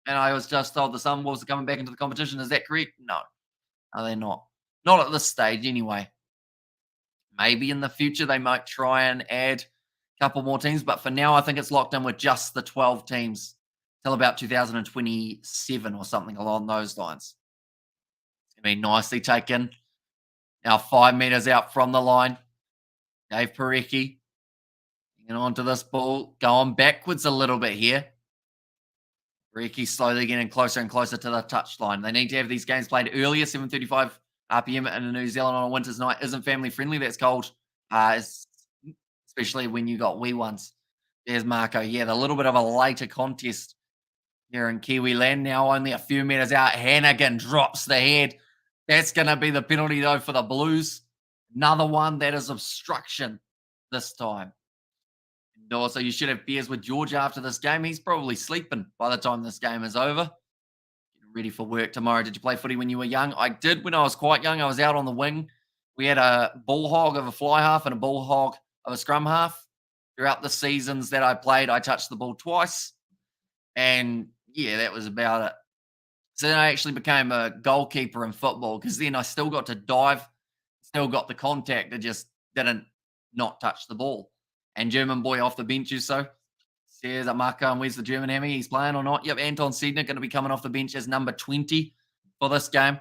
And I was just told the Sunwolves are coming back into the competition. Is that correct? No. No, they're not. Not at this stage, anyway. Maybe in the future they might try and add a couple more teams. But for now, I think it's locked in with just the 12 teams till about 2027 or something along those lines. It's going to be nicely taken. Now 5 meters out from the line. Dave Parecki hanging on to this ball. Going backwards a little bit here. Parecki slowly getting closer and closer to the touchline. They need to have these games played earlier. 7:35 p.m. in New Zealand on a winter's night isn't family friendly. That's cold, especially when you got wee ones. There's Marco. Yeah, a little bit of a later contest here in Kiwi land. Now only a few meters out. Hannigan drops the head. That's going to be the penalty, though, for the Blues. Another one that is obstruction this time. And also, you should have beers with George after this game. He's probably sleeping by the time this game is over. Getting ready for work tomorrow. Did you play footy when you were young? I did when I was quite young. I was out on the wing. We had a ball hog of a fly half and a ball hog of a scrum half. Throughout the seasons that I played, I touched the ball twice. And, yeah, that was about it. So then I actually became a goalkeeper in football because then I still got to dive, still got the contact. I just didn't not touch the ball. And German boy off the bench, so says Marco, and where's the German hammy? He's playing or not? Yep, Anton Sedner going to be coming off the bench as number 20 for this game.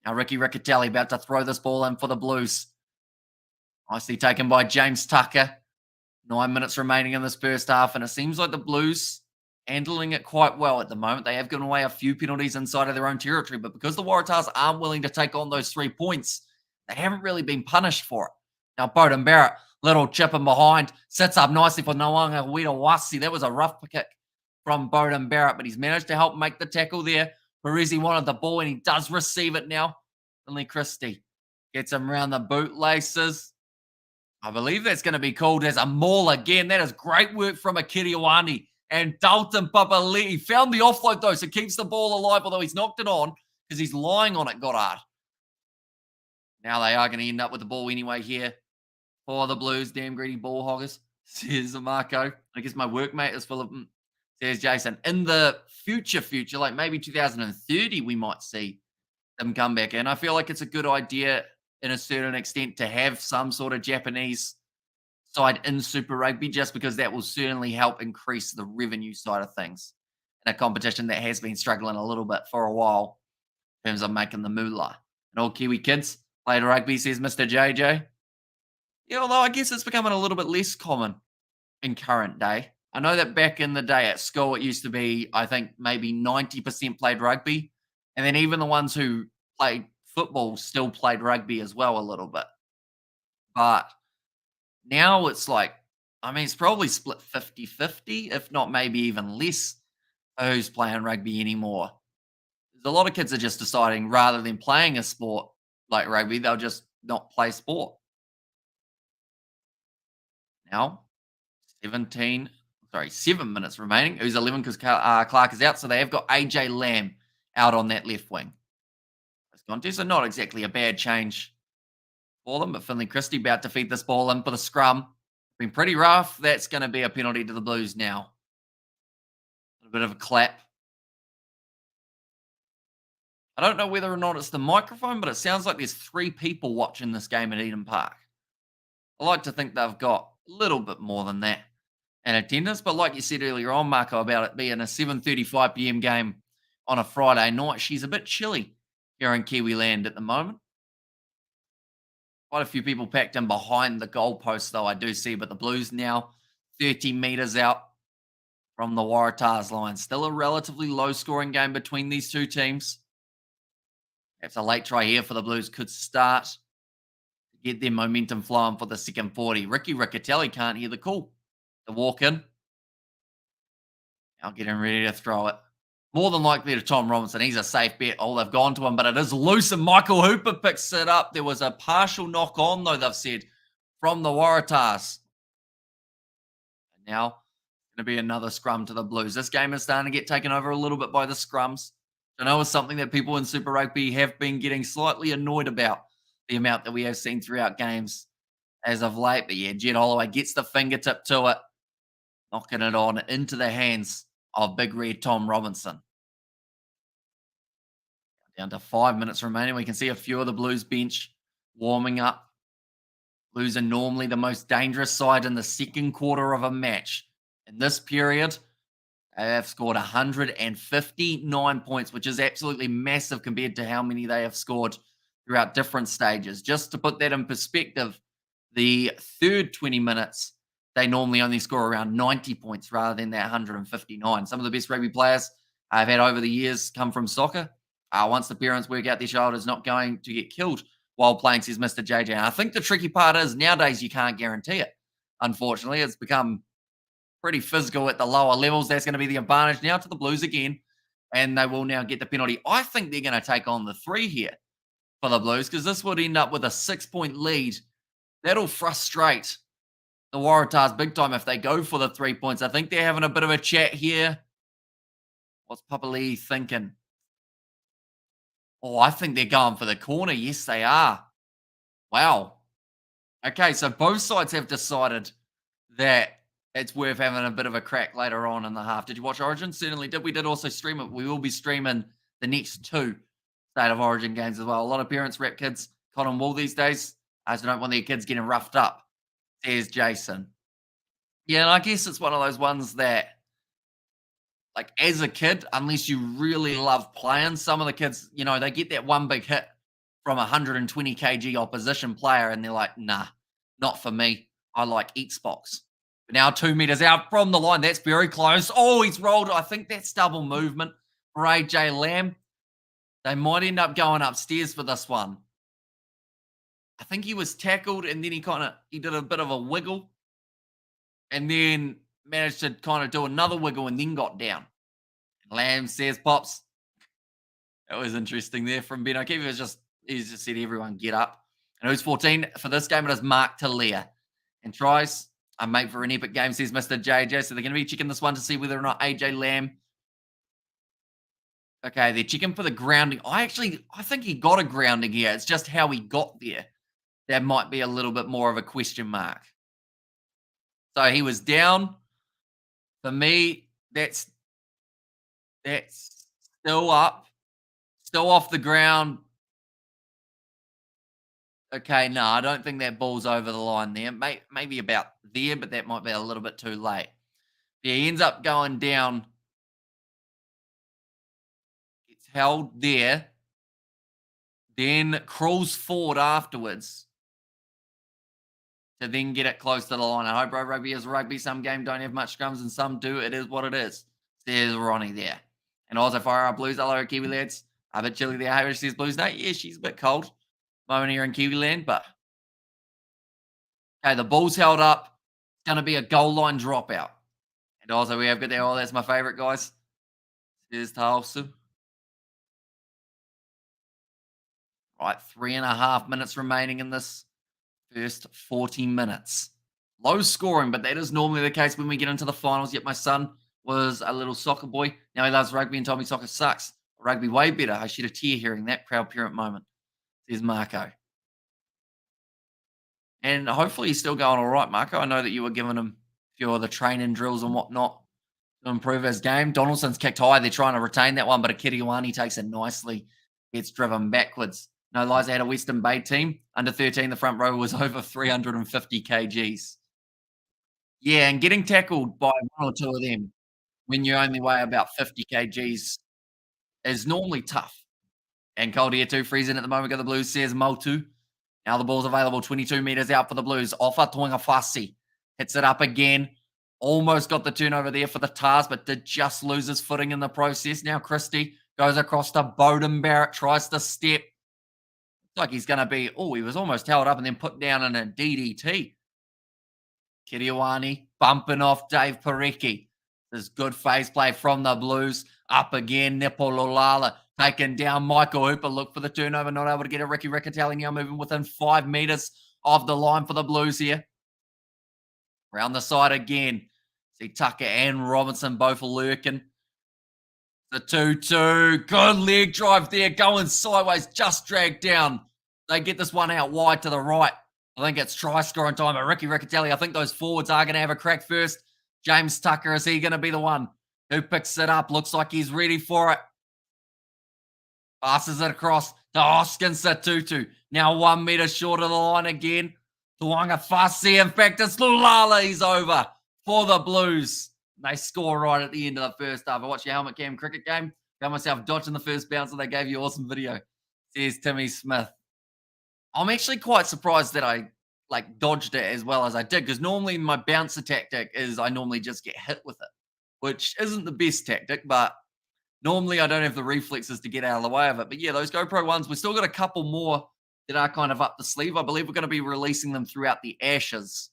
Now Ricky Riccatelli about to throw this ball in for the Blues. Nicely taken by James Tucker. 9 minutes remaining in this first half, and it seems like the Blues handling it quite well at the moment. They have given away a few penalties inside of their own territory, but because the Waratahs aren't willing to take on those 3 points, they haven't really been punished for it. Now, Bowden Barrett, little chip in behind, sits up nicely for Nawanga Wasi. That was a rough kick from Bowden Barrett, but he's managed to help make the tackle there. Perezi wanted the ball, and he does receive it now. Finley Christie gets him around the bootlaces. I believe that's going to be called as a maul again. That is great work from Akiriwani. And Dalton Papali'i found the offload, though, so keeps the ball alive, although he's knocked it on because he's lying on it, Goddard. Now they are going to end up with the ball anyway here for the Blues. Damn greedy ball hoggers, says Marco. I guess my workmate is full of them, says Jason. In the future, like maybe 2030, we might see them come back in. I feel like it's a good idea in a certain extent to have some sort of Japanese side in Super Rugby, just because that will certainly help increase the revenue side of things in a competition that has been struggling a little bit for a while in terms of making the moolah. And all Kiwi kids played rugby, says Mr. JJ. Yeah, although I guess it's becoming a little bit less common in current day. I know that back in the day at school, it used to be, I think, maybe 90% played rugby. And then even the ones who played football still played rugby as well a little bit. But now it's like, I mean, it's probably split 50-50, if not maybe even less, who's playing rugby anymore. There's a lot of kids are just deciding rather than playing a sport like rugby, they'll just not play sport. Now, 7 minutes remaining. Who's 11 because Clark is out, so they have got AJ Lamb out on that left wing. So not exactly a bad change for them, but Finley Christie about to feed this ball in for the scrum. Been pretty rough. That's going to be a penalty to the Blues now. A bit of a clap. I don't know whether or not it's the microphone, but it sounds like there's 3 people watching this game at Eden Park. I like to think they've got a little bit more than that in attendance, but like you said earlier on, Marco, about it being a 7:35 p.m. game on a Friday night, she's a bit chilly here in Kiwi land at the moment. Quite a few people packed in behind the goalpost, though, I do see. But the Blues now 30 metres out from the Waratahs line. Still a relatively low scoring game between these two teams. Perhaps a late try here for the Blues could start to get their momentum flowing for the second 40. Ricky Riccatelli can't hear the call. The walk in. Now getting ready to throw it. More than likely to Tom Robinson. He's a safe bet. Oh, they've gone to him, but it is loose, and Michael Hooper picks it up. There was a partial knock on, though, they've said, from the Waratahs. And now, going to be another scrum to the Blues. This game is starting to get taken over a little bit by the scrums. I know it's something that people in Super Rugby have been getting slightly annoyed about, the amount that we have seen throughout games as of late. But yeah, Jed Holloway gets the fingertip to it, knocking it on into the hands of Big Red Tom Robinson. Down to 5 minutes remaining. We can see a few of the Blues bench warming up. Blues are normally the most dangerous side in the second quarter of a match. In this period, they have scored 159 points, which is absolutely massive compared to how many they have scored throughout different stages. Just to put that in perspective, the third 20 minutes, they normally only score around 90 points rather than that 159. Some of the best rugby players I've had over the years come from soccer. Once the parents work out their child is not going to get killed while playing, says Mr. JJ. And I think the tricky part is nowadays you can't guarantee it. Unfortunately, it's become pretty physical at the lower levels. That's going to be the advantage now to the Blues again. And they will now get the penalty. I think they're going to take on the 3 here for the Blues, because this would end up with a 6-point lead. That'll frustrate the Waratahs big time if they go for the 3 points. I think they're having a bit of a chat here. What's Papa Lee thinking? Oh, I think they're going for the corner. Yes, they are. Wow. Okay, so both sides have decided that it's worth having a bit of a crack later on in the half. Did you watch Origin? Certainly did. We did also stream it. We will be streaming the next 2 State of Origin games as well. A lot of parents wrap kids cotton wool these days, as they don't want their kids getting roughed up, says Jason. Yeah, and I guess it's one of those ones that, like, as a kid, unless you really love playing, some of the kids, they get that one big hit from a 120 kg opposition player and they're like, nah, not for me. I like eat spots. But now 2 meters out from the line. That's very close. Oh, he's rolled. I think that's double movement for AJ Lamb. They might end up going upstairs for this one. I think he was tackled and then he did a bit of a wiggle and then managed to kind of do another wiggle and then got down. Lamb says, Pops. That was interesting there from Ben O'Keefe. He's just said, everyone get up. And who's 14 for this game? It is Mark Talia. And tries are made for an epic game, says Mr. JJ. So they're going to be checking this one to see whether or not AJ Lamb. Okay, they're checking for the grounding. I think he got a grounding here. It's just how he got there. That might be a little bit more of a question mark. So he was down. For me, that's still up. Still off the ground. Okay, no, I don't think that ball's over the line there. Maybe about there, but that might be a little bit too late. Yeah, he ends up going down. It's held there. Then crawls forward afterwards to then get it close to the line. I hope rugby is rugby. Some games don't have much scrums and some do. It is what it is. There's Ronnie there. And also fire up Blues. Hello, Kiwi lads. A bit chilly there. Hamish says Blues. No, yeah, she's a bit cold. Moment here in Kiwi land, but okay, the ball's held up. It's going to be a goal line dropout. And also we have got there. Oh, that's my favorite, guys. Here's Tarlsu. Right, 3.5 minutes remaining in this first 40 minutes. Low scoring, but that is normally the case when we get into the finals. Yet my son was a little soccer boy. Now he loves rugby and told me soccer sucks. Rugby way better. I shed a tear hearing that. Proud parent moment, says Marco. And hopefully he's still going all right, Marco. I know that you were giving him a few of the training drills and whatnot to improve his game. Donaldson's kicked high. They're trying to retain that one, but Akiriwani takes it nicely. Gets driven backwards. No lies, they had a Western Bay team. Under 13, the front row was over 350 kgs. Yeah, and getting tackled by one or two of them when you only weigh about 50 kgs is normally tough. And cold here too, freezing at the moment. Got the Blues, says Motu. Now the ball's available, 22 metres out for the Blues. Ofa Tuangafasi hits it up again. Almost got the turnover there for the Tars, but did just lose his footing in the process. Now Christie goes across to Bowden Barrett, tries to step. Looks like he's going to be, he was almost held up and then put down in a DDT. Kiriwani bumping off Dave Parecki. There's good phase play from the Blues. Up again, Nepololala taken down. Michael Hooper look for the turnover, not able to get a Ricky Riccatelli now moving within 5 metres of the line for the Blues here. Round the side again. See Tucker and Robinson both lurking. The 2-2. Good leg drive there. Going sideways. Just dragged down. They get this one out wide to the right. I think it's try scoring time. But Ricky Riccatelli, I think those forwards are going to have a crack first. James Tucker, is he going to be the one who picks it up? Looks like he's ready for it. Passes it across to Hoskins Tutu. Now 1 metre short of the line again. Tuangafasi. In fact, it's Lulala. He's over for the Blues. They score right at the end of the first half. I watched your Helmet Cam cricket game. Found myself dodging the first bouncer. They gave you awesome video. Says Timmy Smith. I'm actually quite surprised that I dodged it as well as I did, because normally my bouncer tactic is I normally just get hit with it, which isn't the best tactic, but normally I don't have the reflexes to get out of the way of it. But yeah, those GoPro ones, we've still got a couple more that are kind of up the sleeve. I believe we're going to be releasing them throughout the Ashes.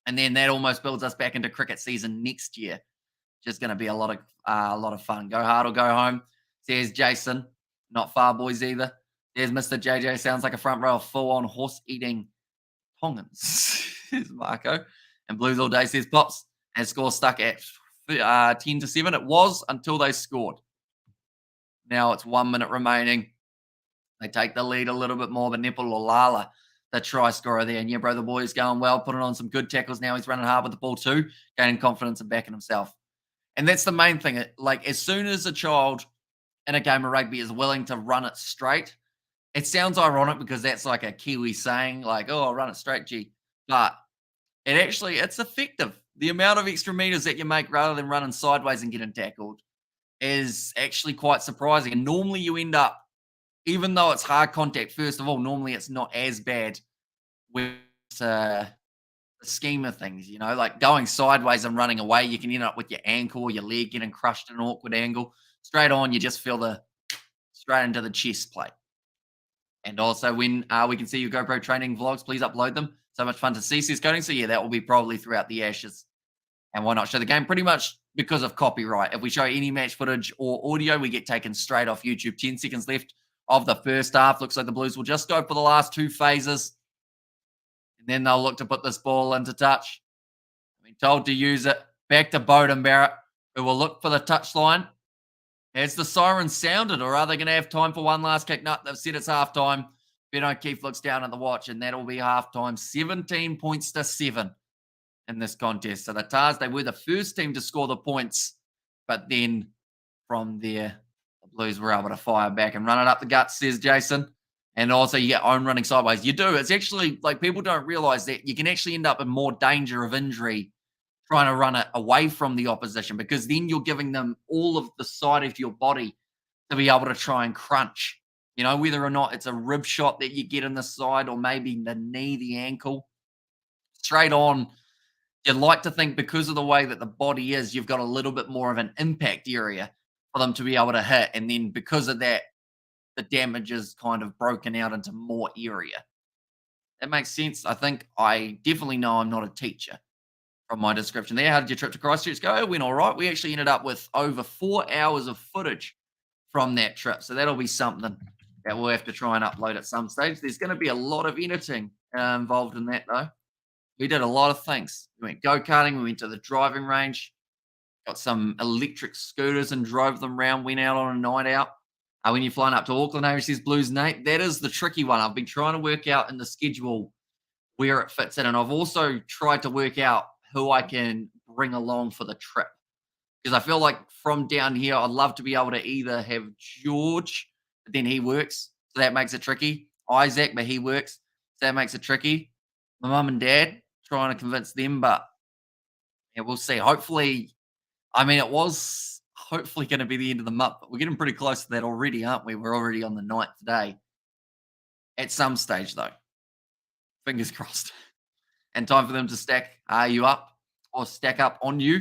And then that almost builds us back into cricket season next year. Just going to be a lot of fun. Go hard or go home, says Jason. Not far, boys, either. There's Mr. JJ. Sounds like a front row of full-on horse-eating Tongans, says Marco. And Blues all day, says Pops. And score stuck at 10-7. It was until they scored. Now it's 1 minute remaining. They take the lead a little bit more, but Nepololala, the try scorer there. And yeah, bro, the boy's going well, putting on some good tackles now. He's running hard with the ball too, gaining confidence and backing himself. And that's the main thing. As soon as a child in a game of rugby is willing to run it straight, it sounds ironic because that's like a Kiwi saying, like, oh, I'll run it straight, G. But it's effective. The amount of extra meters that you make rather than running sideways and getting tackled is actually quite surprising. And normally you end up, even though it's hard contact, first of all, normally it's not as bad with the scheme of things, like going sideways and running away, you can end up with your ankle or your leg getting crushed at an awkward angle. Straight on, you just feel straight into the chest plate. And also when we can see your GoPro training vlogs, please upload them. So much fun to see, says Coding. So yeah, that will be probably throughout the Ashes. And why not show the game? Pretty much because of copyright. If we show any match footage or audio, we get taken straight off YouTube. 10 seconds left of the first half. Looks like the Blues will just go for the last 2 phases. And then they'll look to put this ball into touch. I've been told to use it. Back to Bowden Barrett, who will look for the touchline. Has the siren sounded, or are they going to have time for one last kick? No, they've said it's halftime. Ben O'Keefe looks down at the watch, and that'll be halftime. 17 points to 7 in this contest. So the Tars, they were the first team to score the points, but then from there, the Blues were able to fire back and run it up the guts, says Jason. And also you get own running sideways. You do. It's actually, people don't realize that you can actually end up in more danger of injury trying to run it away from the opposition, because then you're giving them all of the side of your body to be able to try and crunch. Whether or not it's a rib shot that you get in the side or maybe the knee, the ankle. Straight on, you'd like to think because of the way that the body is, you've got a little bit more of an impact area for them to be able to hit. And then because of that, the damage is kind of broken out into more area. That makes sense. I think I definitely know I'm not a teacher from my description there. How did your trip to Christchurch go? It went all right. We actually ended up with over 4 hours of footage from that trip. So that'll be something that we'll have to try and upload at some stage. There's going to be a lot of editing involved in that, though. We did a lot of things. We went go-karting. We went to the driving range, got some electric scooters and drove them around, went out on a night out. When you're flying up to Auckland, Harry says Blues Nate, that is the tricky one. I've been trying to work out in the schedule where it fits in. And I've also tried to work out who I can bring along for the trip. Because I feel like from down here, I'd love to be able to either have George, but then he works, so that makes it tricky. Isaac, but he works, so that makes it tricky. My mum and dad, trying to convince them, but yeah, we'll see. Hopefully, it was hopefully going to be the end of the month. But we're getting pretty close to that already, aren't we? We're already on the 9th today. At some stage, though, fingers crossed. And time for them to stack you up or stack up on you.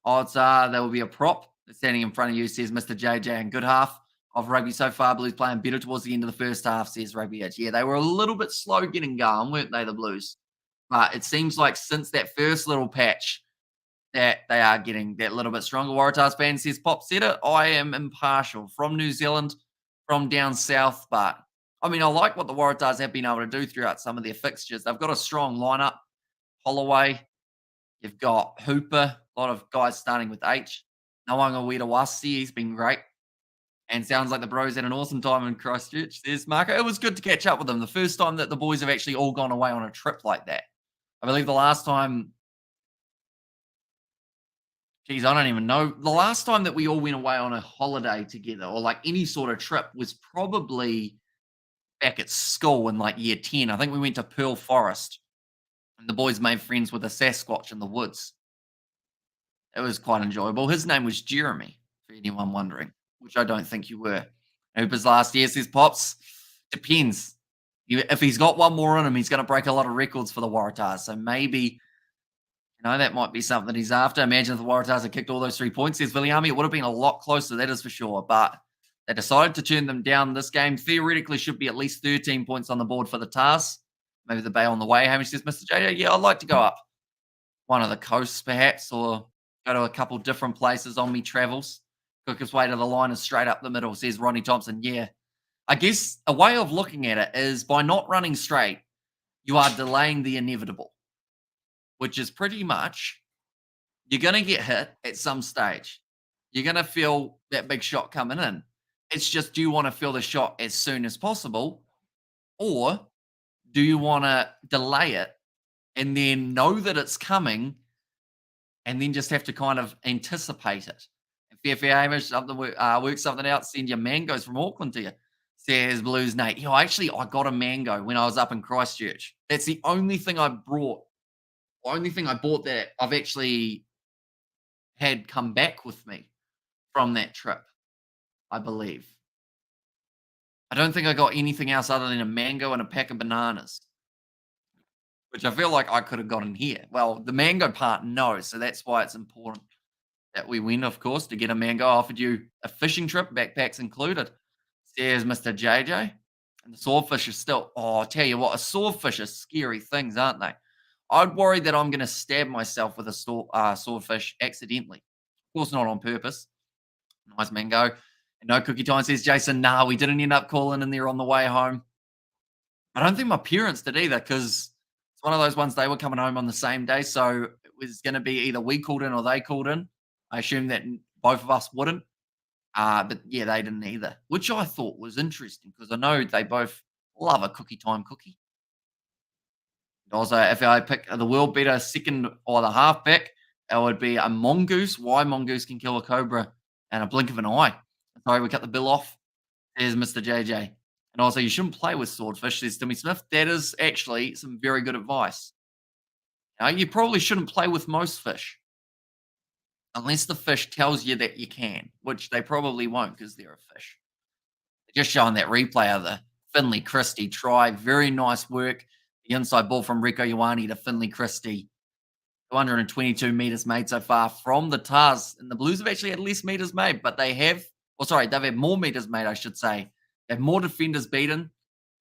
Odds are there will be a prop standing in front of you, says Mr. JJ. And good half of rugby so far. Blues playing better towards the end of the first half, says Rugby Edge. Yeah, they were a little bit slow getting going, weren't they, the Blues? But it seems like since that first little patch that they are getting that little bit stronger. Waratahs fan says, Pop said it. I am impartial from New Zealand, from down south. But I mean, I like what the Waratahs have been able to do throughout some of their fixtures. They've got a strong lineup. Holloway, you've got Hooper, a lot of guys starting with H. Nawanga Wetawasi, he's been great. And sounds like the bros had an awesome time in Christchurch. There's Marco. It was good to catch up with them. The first time that the boys have actually all gone away on a trip like that. I believe the last time, geez, I don't even know. The last time that we all went away on a holiday together or like any sort of trip was probably back at school in like year 10. I think we went to Pearl Forest and the boys made friends with a Sasquatch in the woods. It was quite enjoyable. His name was Jeremy, for anyone wondering, which I don't think you were. Hooper's last year, says Pops. Depends. If he's got one more in him, he's going to break a lot of records for the Waratahs. So maybe, that might be something he's after. Imagine if the Waratahs had kicked all those 3 points, says Viliami. It would have been a lot closer, that is for sure. But they decided to turn them down this game. Theoretically, should be at least 13 points on the board for the Tars. Maybe the Bay on the way. Hamish says, Mr. J, yeah, I'd like to go up one of the coasts, perhaps, or go to a couple different places on me travels. Quickest way to the line is straight up the middle, says Ronnie Thompson. Yeah. I guess a way of looking at it is by not running straight, you are delaying the inevitable, which is pretty much you're going to get hit at some stage. You're going to feel that big shot coming in. It's just, do you want to feel the shot as soon as possible, or do you want to delay it and then know that it's coming and then just have to kind of anticipate it? If Fair Hamish work something out, send your mangoes from Auckland to you, says Blues Nate. I got a mango when I was up in Christchurch. That's the only thing I brought. Only thing I bought that I've actually had come back with me from that trip, I believe. I don't think I got anything else other than a mango and a pack of bananas, which I feel like I could have gotten here. Well, the mango part, no. So that's why it's important that we win, of course, to get a mango. I offered you a fishing trip, backpacks included, says Mr. JJ. And the swordfish is still, I tell you what, a swordfish are scary things, aren't they? I'd worry that I'm going to stab myself with a swordfish accidentally. Of course, not on purpose. Nice mango. And no cookie time, says Jason. Nah, we didn't end up calling in there on the way home. I don't think my parents did either, because it's one of those ones they were coming home on the same day. So it was going to be either we called in or they called in. I assume that both of us wouldn't. But yeah, they didn't either, which I thought was interesting because I know they both love a cookie time cookie. Also, if I pick the world beater second or the half pick, it would be a mongoose. Why mongoose can kill a cobra in a blink of an eye. Sorry, we cut the bill off. There's Mr. JJ. And also, you shouldn't play with swordfish, says Timmy Smith. That is actually some very good advice. You probably shouldn't play with most fish, unless the fish tells you that you can, which they probably won't because they're a fish. Just showing that replay of the Finley Christie try. Very nice work. The inside ball from Rico Ioane to Finley Christie. 222 metres made so far from the Tars. And the Blues have actually had less metres made, but they've had more metres made, I should say. They have more defenders beaten.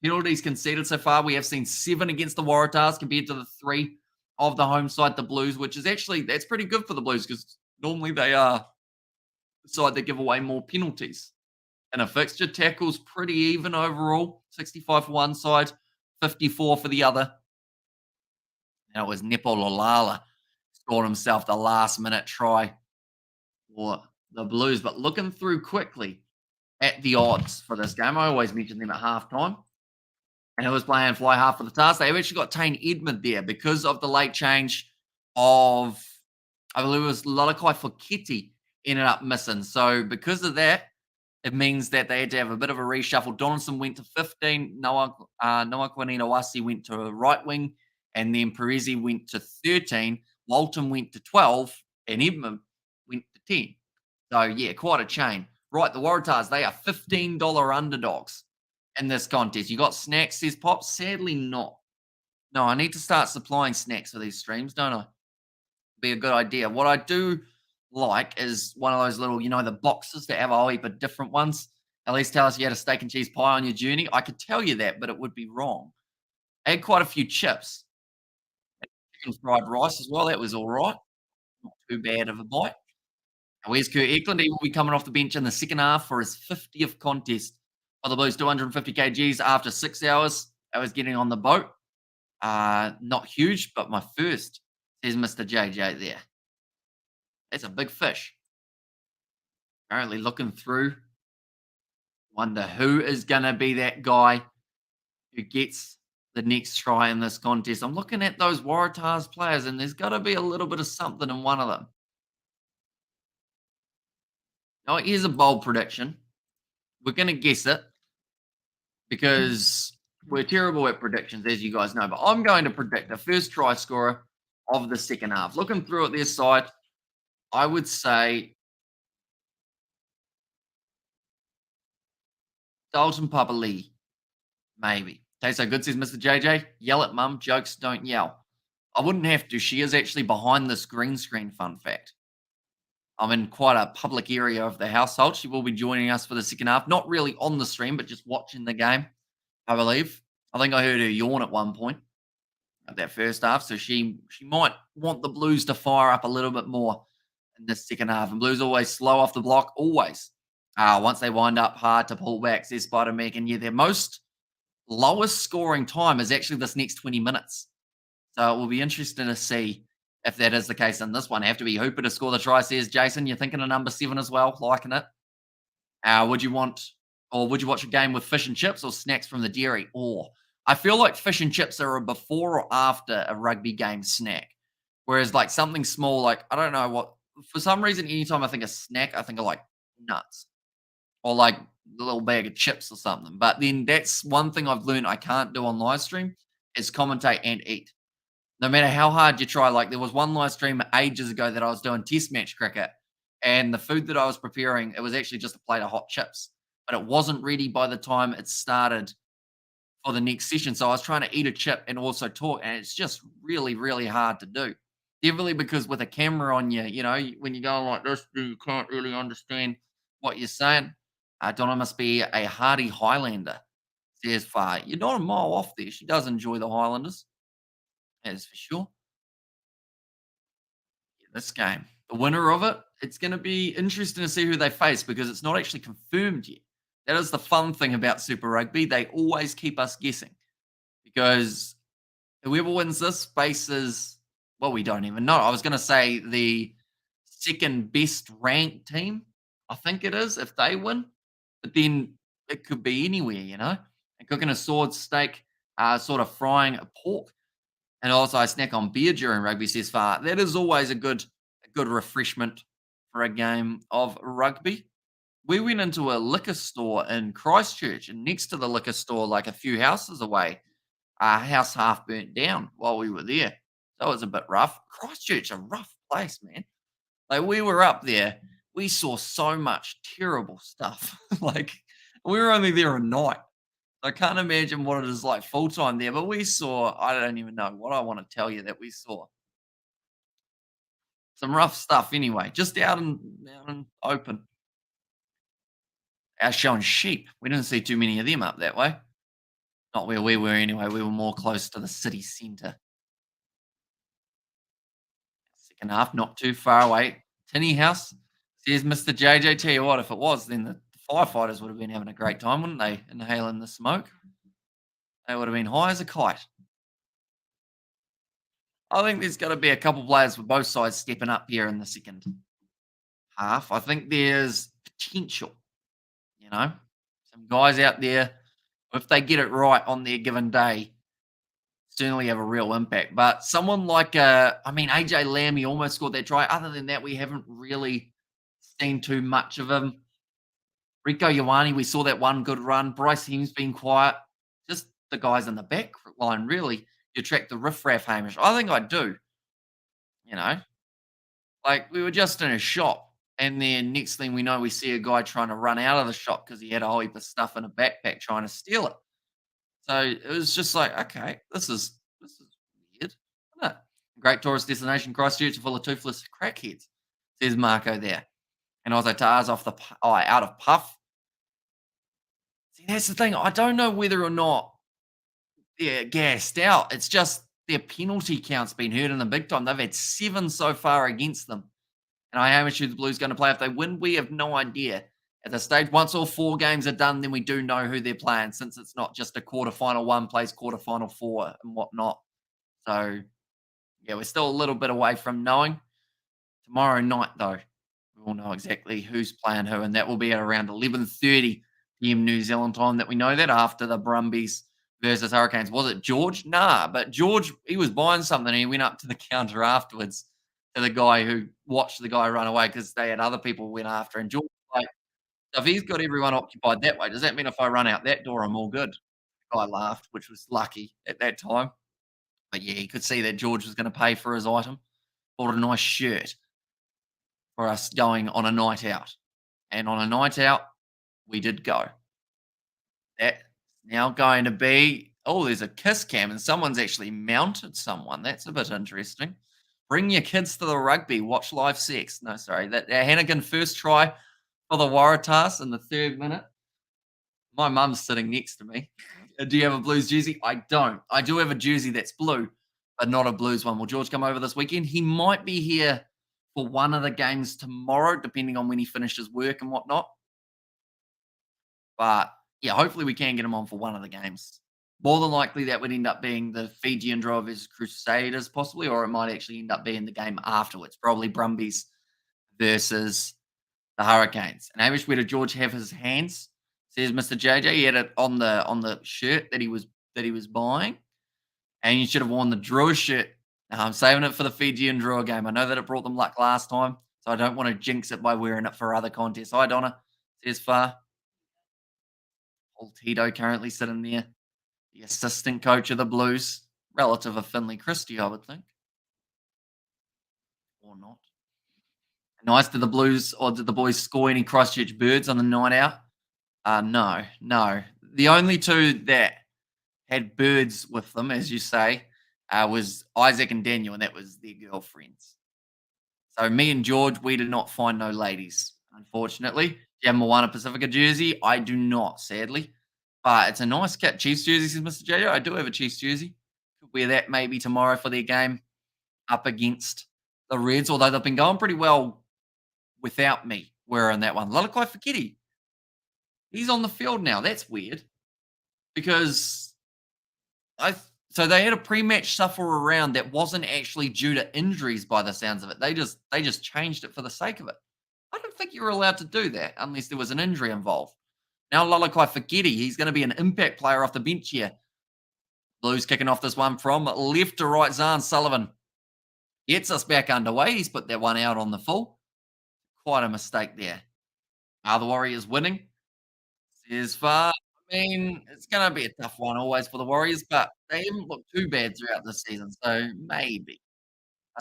Penalties conceded so far. We have seen 7 against the Waratahs compared to the 3 of the home side, the Blues, which is actually, that's pretty good for the Blues because normally they are the side that give away more penalties. And a fixture, tackles pretty even overall. 65 for one side, 54 for the other. And it was Nepo Lolala scored himself the last minute try for the Blues. But looking through quickly at the odds for this game, I always mention them at halftime. And it was playing fly half for the Tars. They've actually got Tane Edmund there because of the late change of, I believe it was Lalakai Foketi ended up missing. So because of that, it means that they had to have a bit of a reshuffle. Donaldson went to 15. Noah Kwanina-Wasi went to a right wing. And then Perezi went to 13. Walton went to 12. And Edmund went to 10. So, yeah, quite a chain. Right, the Waratahs, they are $15 underdogs in this contest. You got snacks, says Pop? Sadly not. No, I need to start supplying snacks for these streams, don't I? Be a good idea. What I do like is one of those little, the boxes that have a whole heap of different ones. At least tell us you had a steak and cheese pie on your journey. I could tell you that, but it would be wrong. I had quite a few chips. Chicken fried rice as well. That was all right. Not too bad of a bite. And where's Kurt Eklund? He will be coming off the bench in the second half for his 50th contest for the Blues, 250 kgs after 6 hours. I was getting on the boat. Not huge, but my first, says Mr. JJ there. That's a big fish. Apparently looking through. Wonder who is going to be that guy who gets the next try in this contest. I'm looking at those Waratahs players, and there's got to be a little bit of something in one of them. Now, here's a bold prediction. We're going to guess it because we're terrible at predictions, as you guys know. But I'm going to predict the first try scorer of the second half. Looking through at their side, I would say Dalton Papali, maybe. Tastes so good, says Mr. JJ. Yell at mum, jokes don't yell. I wouldn't have to. She is actually behind this green screen, fun fact. I'm in quite a public area of the household. She will be joining us for the second half. Not really on the stream, but just watching the game, I believe. I think I heard her yawn at one point at that first half. So she might want the Blues to fire up a little bit more in this second half. And Blues always slow off the block, always. Once they wind up hard to pull back, says Spider Meg. And yeah, their most lowest scoring time is actually this next 20 minutes. So it will be interesting to see if that is the case in this one. Have to be Hooper to score the try, says Jason. You're thinking of number 7 as well, liking it. Would you watch a game with fish and chips or snacks from the dairy? Or I feel like fish and chips are a before or after a rugby game snack. Whereas like something small, like I don't know what, for some reason, anytime I think of snack, I think of like nuts or like a little bag of chips or something. But then that's one thing I've learned I can't do on live stream is commentate and eat. No matter how hard you try, like there was one live stream ages ago that I was doing test match cricket, and the food that I was preparing, it was actually just a plate of hot chips, but it wasn't ready by the time it started for the next session. So I was trying to eat a chip and also talk, and it's just really, really hard to do. Definitely because with a camera on you, when you're going like this, you can't really understand what you're saying. Donna must be a hardy Highlander, says Far. You're not a mile off there. She does enjoy the Highlanders, that is for sure. Yeah, this game, the winner of it, it's going to be interesting to see who they face because it's not actually confirmed yet. That is the fun thing about Super Rugby. They always keep us guessing because whoever wins this faces, well, we don't even know. I was going to say the second best ranked team, I think it is, if they win. But then it could be anywhere. And cooking a sword steak, sort of frying a pork. And also I snack on beer during rugby, says Far. That is always a good refreshment for a game of rugby. We went into a liquor store in Christchurch, and next to the liquor store, like a few houses away, our house half burnt down while we were there. That was a bit rough. Christchurch, a rough place, man. Like we were up there, we saw so much terrible stuff. Like we were only there a night. I can't imagine what it is like full time there, but we saw, I don't even know what I want to tell you that we saw. Some rough stuff anyway, just out and open. Our showing sheep. We didn't see too many of them up that way. Not where we were anyway. We were more close to the city centre. Second half, not too far away. Tinny House, says Mr. JJ. Tell you what, if it was, then the firefighters would have been having a great time, wouldn't they? Inhaling the smoke. They would have been high as a kite. I think there's got to be a couple players for both sides stepping up here in the second half. I think there's potential, some guys out there, if they get it right on their given day, certainly have a real impact. But someone like, AJ Lamb, he almost scored that try. Other than that, we haven't really seen too much of him. Rico Ioane, we saw that one good run. Bryce Heem's been quiet. Just the guys in the back line, really. You attract the riffraff, Hamish. I think I do. Like we were just in a shop And then next thing we know, we see a guy trying to run out of the shop because he had a whole heap of stuff in a backpack trying to steal it. So it was just like, okay, this is weird, isn't it? Great tourist destination, Christchurch, full of toothless crackheads, says Marco there. And I was like, Tars off the out of puff. See, that's the thing. I don't know whether or not they're gassed out. It's just their penalty count's been hurt in the big time. They've had 7 so far against them. And I am sure the Blues going to play. If they win, we have no idea. At the stage, once all 4 games are done, then we do know who they're playing, since it's not just a quarterfinal 1 plays quarterfinal 4 and whatnot. So, yeah, we're still a little bit away from knowing. Tomorrow night, though, we will know exactly who's playing who, and that will be at around 11:30 PM New Zealand time that we know that after the Brumbies versus Hurricanes. Was it George? Nah, but George, he was buying something and he went up to the counter afterwards to the guy who watched the guy run away because they had other people went after. And George was like, "So if he's got everyone occupied that way, does that mean if I run out that door, I'm all good?" The guy laughed, which was lucky at that time. But yeah, he could see that George was going to pay for his item. Bought a nice shirt for us going on a night out. And on a night out, we did go. That's now going to be, oh, there's a kiss cam and someone's actually mounted someone. That's a bit interesting. Bring your kids to the rugby, watch live sex. No, sorry. That Hannigan first try for the Waratahs in the 3rd minute. My mum's sitting next to me. Do you have a Blues jersey? I don't. I do have a jersey that's blue, but not a Blues one. Will George come over this weekend? He might be here for one of the games tomorrow, depending on when he finishes work and whatnot. But yeah, hopefully we can get him on for one of the games. More than likely, that would end up being the Fijian draw versus Crusaders, possibly, or it might actually end up being the game afterwards. Probably Brumbies versus the Hurricanes. And Hamish, where did George have his hands? Says Mr. JJ. He had it on the shirt that he was buying, and you should have worn the draw shirt. Now, I'm saving it for the Fijian draw game. I know that it brought them luck last time, so I don't want to jinx it by wearing it for other contests. Hi, Donna. Says Far. Old Tito currently sitting there, the assistant coach of the Blues, relative of Finley Christie, I would think, or not. Nice. Did the Blues or did the boys score any Christchurch birds on the night out? No, no. The only 2 that had birds with them, as you say, was Isaac and Daniel, and that was their girlfriends. So me and George, we did not find no ladies, unfortunately. Do you have a Moana Pacifica jersey? I do not, sadly. But it's a nice cat. Chiefs jersey, says Mr. JJ. I do have a Chiefs jersey. Could wear that maybe tomorrow for their game up against the Reds, although they've been going pretty well without me wearing that one. Lalakai Fakiti, he's on the field now. That's weird because so they had a pre-match suffer around that wasn't actually due to injuries by the sounds of it. They just changed it for the sake of it. I don't think you were allowed to do that unless there was an injury involved. Now Lalakai Fakiti, he's going to be an impact player off the bench here. Blues kicking off this one from left to right. Zahn Sullivan gets us back underway. He's put that one out on the full. Quite a mistake there. Are the Warriors winning? Says Far. I mean, it's going to be a tough one always for the Warriors, but they haven't looked too bad throughout the season, so maybe.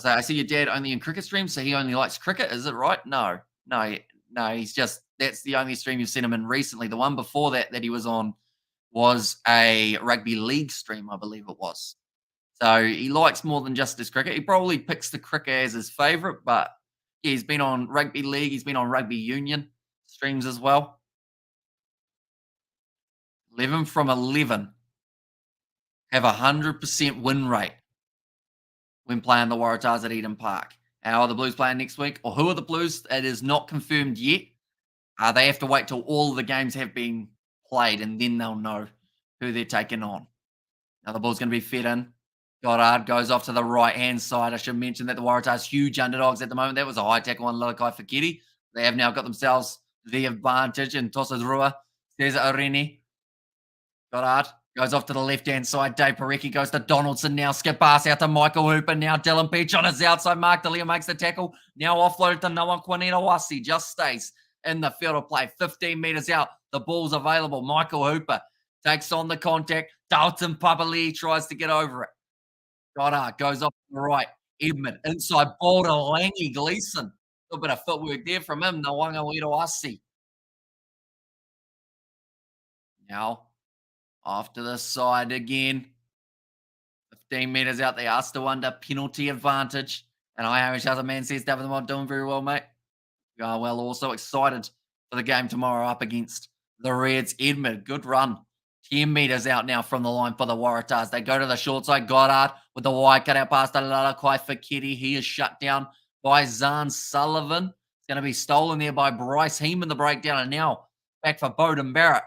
I see your dad only in cricket streams, so he only likes cricket. Is it right? No, no, no. He's just that's the only stream you've seen him in recently. The one before that he was on was a rugby league stream, I believe it was. So he likes more than just his cricket. He probably picks the cricket as his favourite, but yeah, he's been on rugby league. He's been on rugby union streams as well. 11 from 11 have 100% win rate when playing the Waratahs at Eden Park. How are the Blues playing next week? Or who are the Blues? It is not confirmed yet. They have to wait till all the games have been played and then they'll know who they're taking on. Now the ball's going to be fed in. Goddard goes off to the right-hand side. I should mention that the Waratahs huge underdogs at the moment. That was a high tackle on Lalakai Fakiti. They have now got themselves the advantage in Tosas Rua. There's Arini. Goddard goes off to the left-hand side. Dave Parecki goes to Donaldson now. Skip pass out to Michael Hooper. Now Dylan Beach on his outside mark. Delia makes the tackle. Now offloaded to Noah Kwanina-Wasi. Just stays in the field of play. 15 metres out. The ball's available. Michael Hooper takes on the contact. Dalton Papali tries to get over it. Goddard goes off to the right. Edmund inside ball to Langy Gleeson. A little bit of footwork there from him, Nawanga Wairoasi. Now, after the side again, 15 metres out, they are still under penalty advantage. And I Irish as a man says, David, not doing very well, mate. We are well also excited for the game tomorrow up against the Reds. Edmund, good run. 10 metres out now from the line for the Waratahs. They go to the short side. Goddard with the wide cut out past Alala Kai Fakiri. He is shut down by Zahn Sullivan. It's going to be stolen there by Bryce Heem in the breakdown. And now back for Bowden Barrett.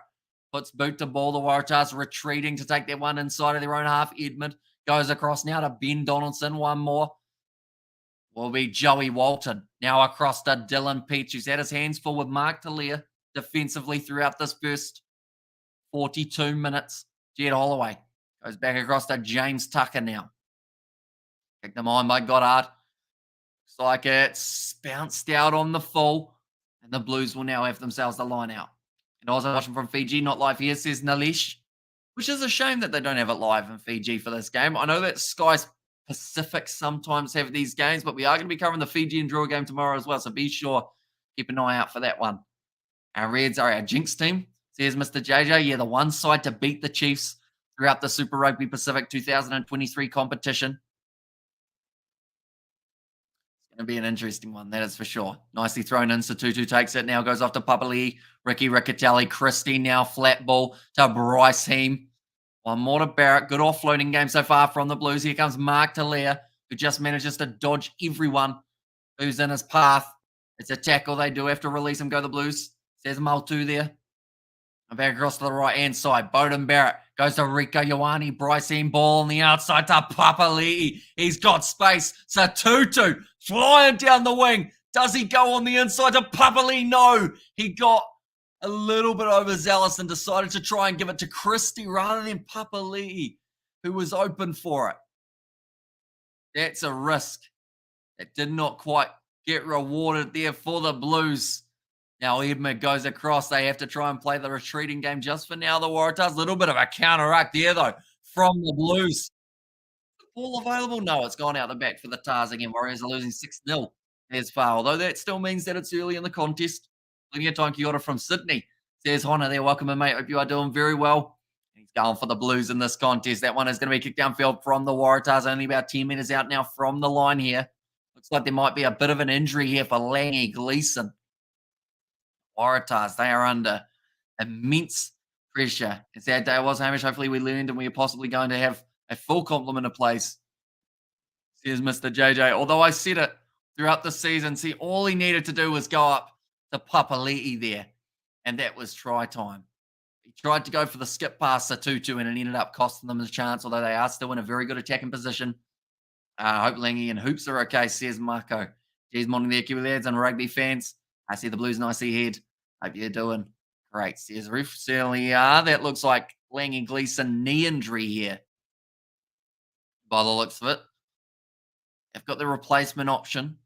Puts boot to ball. The Waratahs retreating to take that one inside of their own half. Edmund goes across now to Ben Donaldson. One more will be Joey Walton. Now across to Dylan Peach, who's had his hands full with Mark Talia defensively throughout this first 42 minutes. Jed Holloway goes back across to James Tucker now. Kicked them on by Goddard. Looks like it's bounced out on the full. And the Blues will now have themselves the line out. And also watching from Fiji, not live here, says Nalish. Which is a shame that they don't have it live in Fiji for this game. I know that Sky Pacific sometimes have these games, but we are going to be covering the Fiji and Drua game tomorrow as well. So be sure, keep an eye out for that one. Our Reds are our Jinx team, says Mr. JJ. Yeah, the one side to beat the Chiefs throughout the Super Rugby Pacific 2023 competition. It's going to be an interesting one, that is for sure. Nicely thrown in. Satutu takes it now, goes off to Papali, Ricky Riccatelli, Christie now, flat ball to Bryce Heem. One more to Barrett. Good offloading game so far from the Blues. Here comes Mark Talia, who just manages to dodge everyone who's in his path. It's a tackle. They do have to release him. Go the Blues. Says Maltu there. And back across to the right-hand side. Bowden Barrett goes to Rico Ioane. Bryce Heem ball on the outside to Papali'i. He's got space. Satutu flying down the wing. Does he go on the inside to Papali'i? No. He got a little bit overzealous and decided to try and give it to Christie rather than Papali'i, who was open for it. That's a risk that did not quite get rewarded there for the Blues. Now Edmund goes across. They have to try and play the retreating game just for now. The Waratahs, a little bit of a counteract there, though, from the Blues. Ball available? No, it's gone out the back for the Tars again. Warriors are losing 6-0 as far, although that still means that it's early in the contest. Plenty of time, kia ora from Sydney. Says Honna there, welcome in, mate. Hope you are doing very well. He's going for the Blues in this contest. That one is going to be kicked downfield from the Waratahs. Only about 10 metres out now from the line here. Looks like there might be a bit of an injury here for Langy Gleeson. Waratahs, they are under immense pressure. It's our day was, Hamish. Hopefully we learned and we are possibly going to have a full complement of plays. Says Mr. JJ. Although I said it throughout the season, see, all he needed to do was go up to Papali'i there, and that was try time. He tried to go for the skip past Satutu, and it ended up costing them his chance, although they are still in a very good attacking position. Hope Langy and Hoops are okay, says Marco. Geez, morning there, Kiwi lads and rugby fans. I see the Blues nicely ahead. Hope you're doing great, says Roof. Certainly are. That looks like Langy Gleeson knee injury here, by the looks of it. They've got the replacement option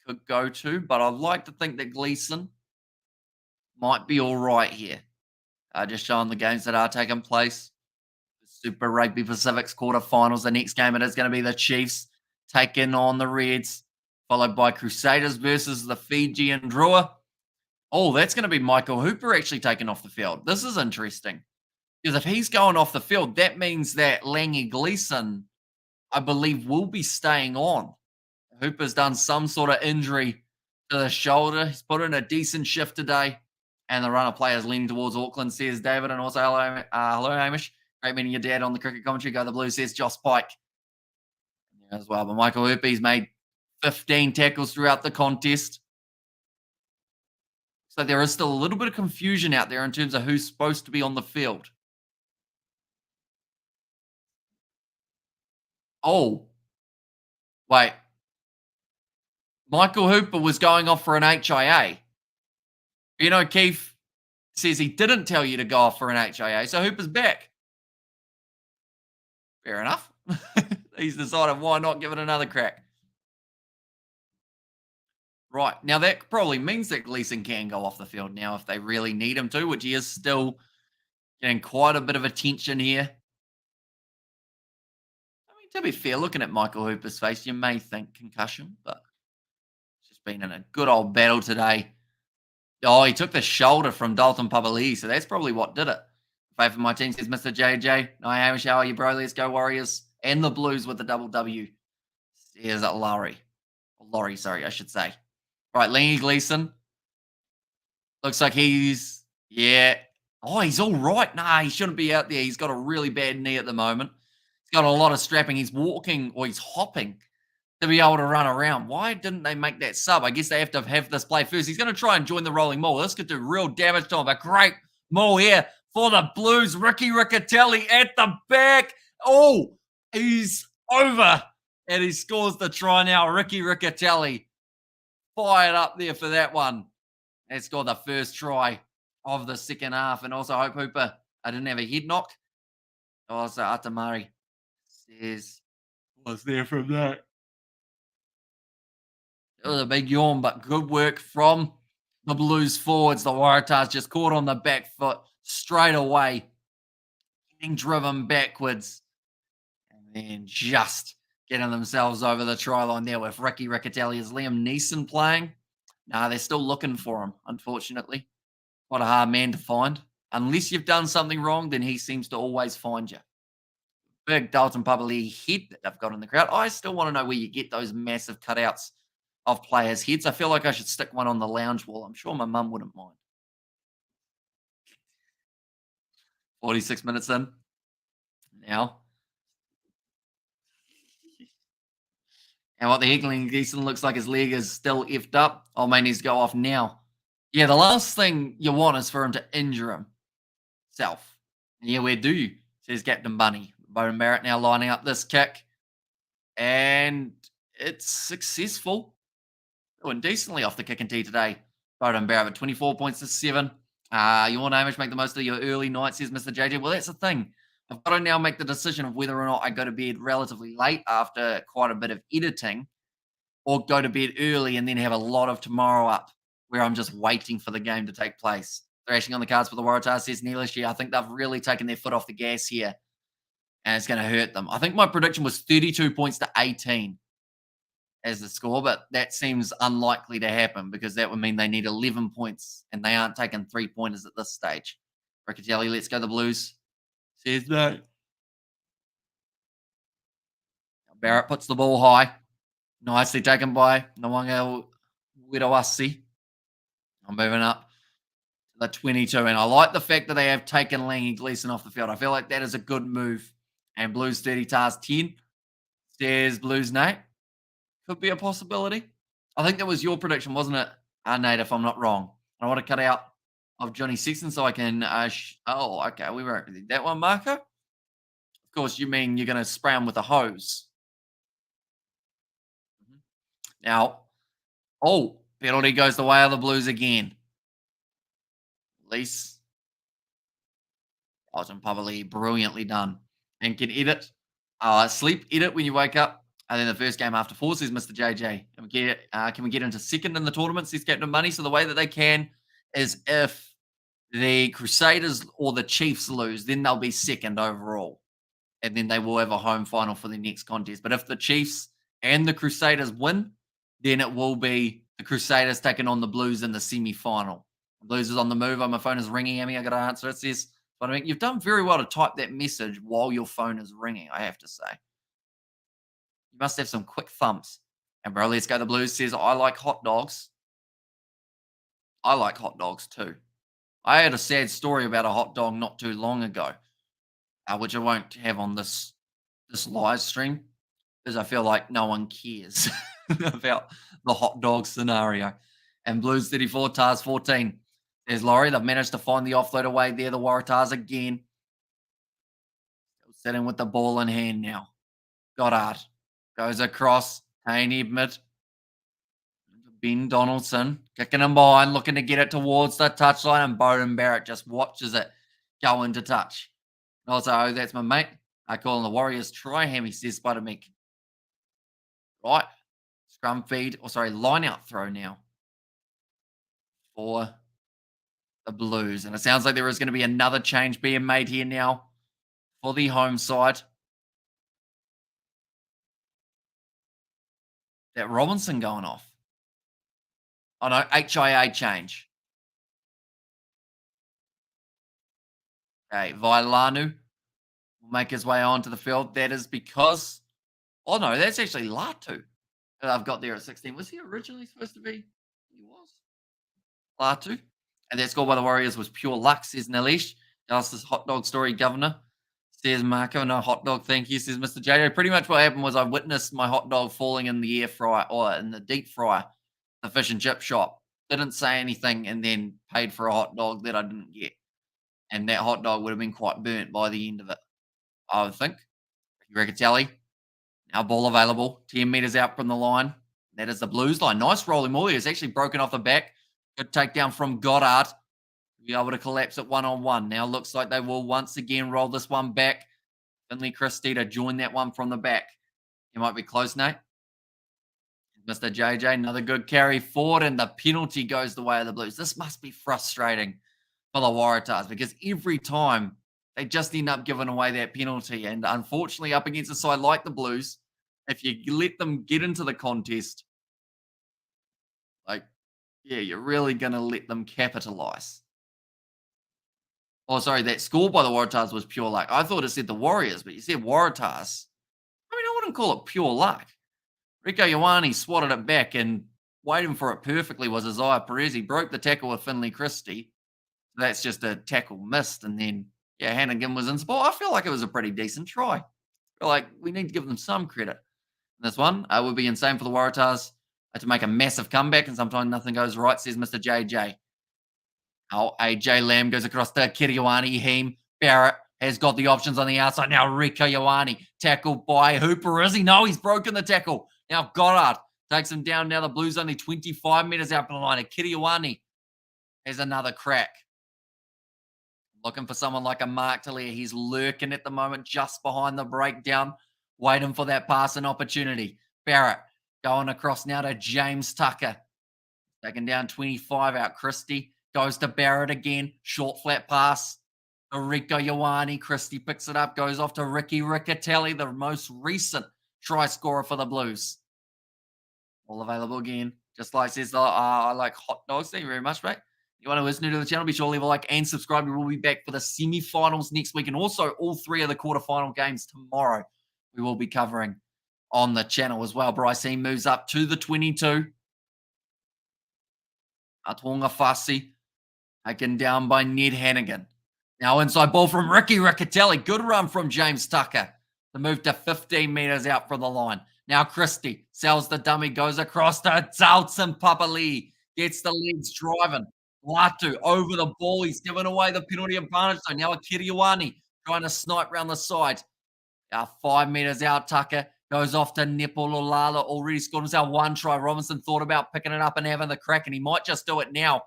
could go to, but I'd like to think that Gleeson might be all right here. Just showing the games that are taking place. Super Rugby Pacific's quarterfinals. The next game, it is going to be the Chiefs taking on the Reds, followed by Crusaders versus the Fiji and Drua. Oh, that's going to be Michael Hooper actually taken off the field. This is interesting. Because if he's going off the field, that means that Langy Gleeson, I believe, will be staying on. Hooper's done some sort of injury to the shoulder. He's put in a decent shift today. And the runner players leaning towards Auckland, says David. And also, hello, Hamish. Great meeting your dad on the cricket commentary. Go the Blues, says Joss Pike. Yeah, as well. But Michael Hooper, he's made 15 tackles throughout the contest. So there is still a little bit of confusion out there in terms of who's supposed to be on the field. Oh. Wait. Michael Hooper was going off for an HIA. You know, Keith says he didn't tell you to go off for an HIA, so Hooper's back. Fair enough. He's decided why not give it another crack. Right. Now, that probably means that Gleeson can go off the field now if they really need him to, which he is still getting quite a bit of attention here. I mean, to be fair, looking at Michael Hooper's face, you may think concussion, but it's just been in a good old battle today. Oh, he took the shoulder from Dalton Papali, so that's probably what did it. Faith for my team says Mr. JJ. No, Hamish, how are you, bro? Let's go Warriors. And the Blues with the double W. Here's Laurie. Laurie, sorry, I should say. Right, Langy Gleason. Looks like he's, yeah. Oh, he's all right. Nah, he shouldn't be out there. He's got a really bad knee at the moment. He's got a lot of strapping. He's walking or he's hopping to be able to run around. Why didn't they make that sub? I guess they have to have this play first. He's going to try and join the rolling maul. This could do real damage to him. A great maul here for the Blues. Ricky Riccatelli at the back. Oh, he's over. And he scores the try now. Ricky Riccatelli fired up there for that one. And scored the first try of the second half. And also Hope Hooper, I didn't have a head knock. Also Atamari says, what's there from that? It was a big yawn, but good work from the Blues forwards. The Waratahs just caught on the back foot straight away, getting driven backwards, and then just getting themselves over the try line there with Ricky Riccatelli. Is Liam Neeson playing? Nah, they're still looking for him, unfortunately. What a hard man to find. Unless you've done something wrong, then he seems to always find you. Big Dalton Papali head that they've got in the crowd. I still want to know where you get those massive cutouts of players' heads. I feel like I should stick one on the lounge wall. I'm sure my mum wouldn't mind. 46 minutes in. Now. And what the heckling Geeson looks like his leg is still effed up. Oh, man, needs to go off now. Yeah, the last thing you want is for him to injure himself. And yeah, where do you? Says Captain Bunny. Bowden Barrett now lining up this kick. And it's successful. Doing decently off the kick and tee today. Bowden Barrett with 24 points to 7. You want to make the most of your early night, says Mr. JJ. Well, that's the thing. I've got to now make the decision of whether or not I go to bed relatively late after quite a bit of editing or go to bed early and then have a lot of tomorrow up where I'm just waiting for the game to take place. Thrashing on the cards for the Waratahs, says Neelish. Yeah, I think they've really taken their foot off the gas here and it's going to hurt them. I think my prediction was 32 points to 18 as the score, but that seems unlikely to happen because that would mean they need 11 points and they aren't taking 3-pointers at this stage. Riccatelli, let's go the Blues. Says no. Barrett puts the ball high. Nicely taken by Nwanga Widowasi. I'm moving up to the 22. And I like the fact that they have taken Langy Gleason off the field. I feel like that is a good move. And Blues 30 Tars 10. Says Blues Nate. Could be a possibility. I think that was your prediction, wasn't it, Nate, if I'm not wrong? I want to cut out of Johnny Sexton so I can... oh, okay. We won't read that one, Marco. Of course, you mean you're going to spray him with a hose. Now, oh, penalty goes the way of the Blues again. Lease. Dalton Papali, brilliantly done. And can edit. Sleep edit when you wake up. And then the first game after 4, says Mr. JJ. Can we get into second in the tournament, says Captain Money? So the way that they can is if the Crusaders or the Chiefs lose, then they'll be second overall. And then they will have a home final for the next contest. But if the Chiefs and the Crusaders win, then it will be the Crusaders taking on the Blues in the semi-final. The Blues is on the move. My phone is ringing at me. I got to answer. It says, but I mean, you've done very well to type that message while your phone is ringing, I have to say. You must have some quick thumbs. And bro, let's go. The Blues says, I like hot dogs. I like hot dogs too. I had a sad story about a hot dog not too long ago, which I won't have on this live stream because I feel like no one cares about the hot dog scenario. And Blues 34, Tars 14. There's Laurie. They've managed to find the offload away there. The Waratahs again. Still sitting with the ball in hand now. Goddard goes across. Kane Edmund. Ben Donaldson kicking him behind, looking to get it towards the touchline. And Bowden Barrett just watches it go into touch. Also, oh, that's my mate. I call him the Warriors try him, he says, Spider-Mick. Right. Scrum feed, or sorry, line out throw now for the Blues. And it sounds like there is going to be another change being made here now for the home side. That Robinson going off. Oh no, HIA change. Okay, Vailanu will make his way onto the field. That is because, oh no, that's actually Latu that I've got there at 16. Was he originally supposed to be? He was. Latu. And that score by the Warriors was pure luck, says Nalish. Dallas's hot dog story governor. Says Marco, no hot dog, thank you, says Mr. JJ. Pretty much what happened was I witnessed my hot dog falling in the air fryer or in the deep fryer, the fish and chip shop. Didn't say anything and then paid for a hot dog that I didn't get. And that hot dog would have been quite burnt by the end of it, I would think. Riccatelli, now ball available, 10 metres out from the line. That is the Blues line. Nice rolling Morley. It's actually broken off the back. Good takedown from Goddard. Be able to collapse it one-on-one. Now looks like they will once again roll this one back. Finley Christie to join that one from the back. He might be close, Nate. Mr. JJ, another good carry forward, and the penalty goes the way of the Blues. This must be frustrating for the Waratahs because every time they just end up giving away that penalty. And unfortunately, up against a side like the Blues, if you let them get into the contest, like, yeah, you're really going to let them capitalize. Oh, sorry, that score by the Waratahs was pure luck. I thought it said the Warriors, but you said Waratahs. I mean, I wouldn't call it pure luck. Rico Ioane swatted it back, and waiting for it perfectly was Isaiah Perez. He broke the tackle with Finley Christie. That's just a tackle missed, and then, yeah, Hannigan was in support. I feel like it was a pretty decent try. I feel like we need to give them some credit. This one would be insane for the Waratahs to make a massive comeback, and sometimes nothing goes right, says Mr. JJ. Oh, AJ Lamb goes across to Kiriwani. Heem Barrett has got the options on the outside. Now Rico Ioane tackled by Hooper. Is he? No, he's broken the tackle. Now Goddard takes him down. Now the Blues only 25 metres out from the line. And Kiriwani has another crack. Looking for someone like a Mark Talia. He's lurking at the moment just behind the breakdown, waiting for that passing opportunity. Barrett going across now to James Tucker. Taking down 25 out. Christie goes to Barrett again. Short flat pass to Rico Ioane. Christie picks it up. Goes off to Ricky Riccatelli, the most recent try scorer for the Blues. All available again. Just like says, I like hot dogs. Thank you very much, mate. You want to listen to the channel, be sure to leave a like and subscribe. We will be back for the semi-finals next week and also all three of the quarterfinal games tomorrow. We will be covering on the channel as well. Bryce Heem moves up to the 22. Atonga Fassi taken down by Ned Hannigan. Now inside ball from Ricky Riccatelli. Good run from James Tucker to move to 15 metres out from the line. Now Christie sells the dummy, goes across to Dalton Papali. Gets the legs driving. Latu over the ball. He's given away the penalty advantage. So now a Kiriwani trying to snipe round the side. 5 metres out, Tucker goes off to Nepololala. Already scored himself one try. Robinson thought about picking it up and having the crack, and he might just do it now.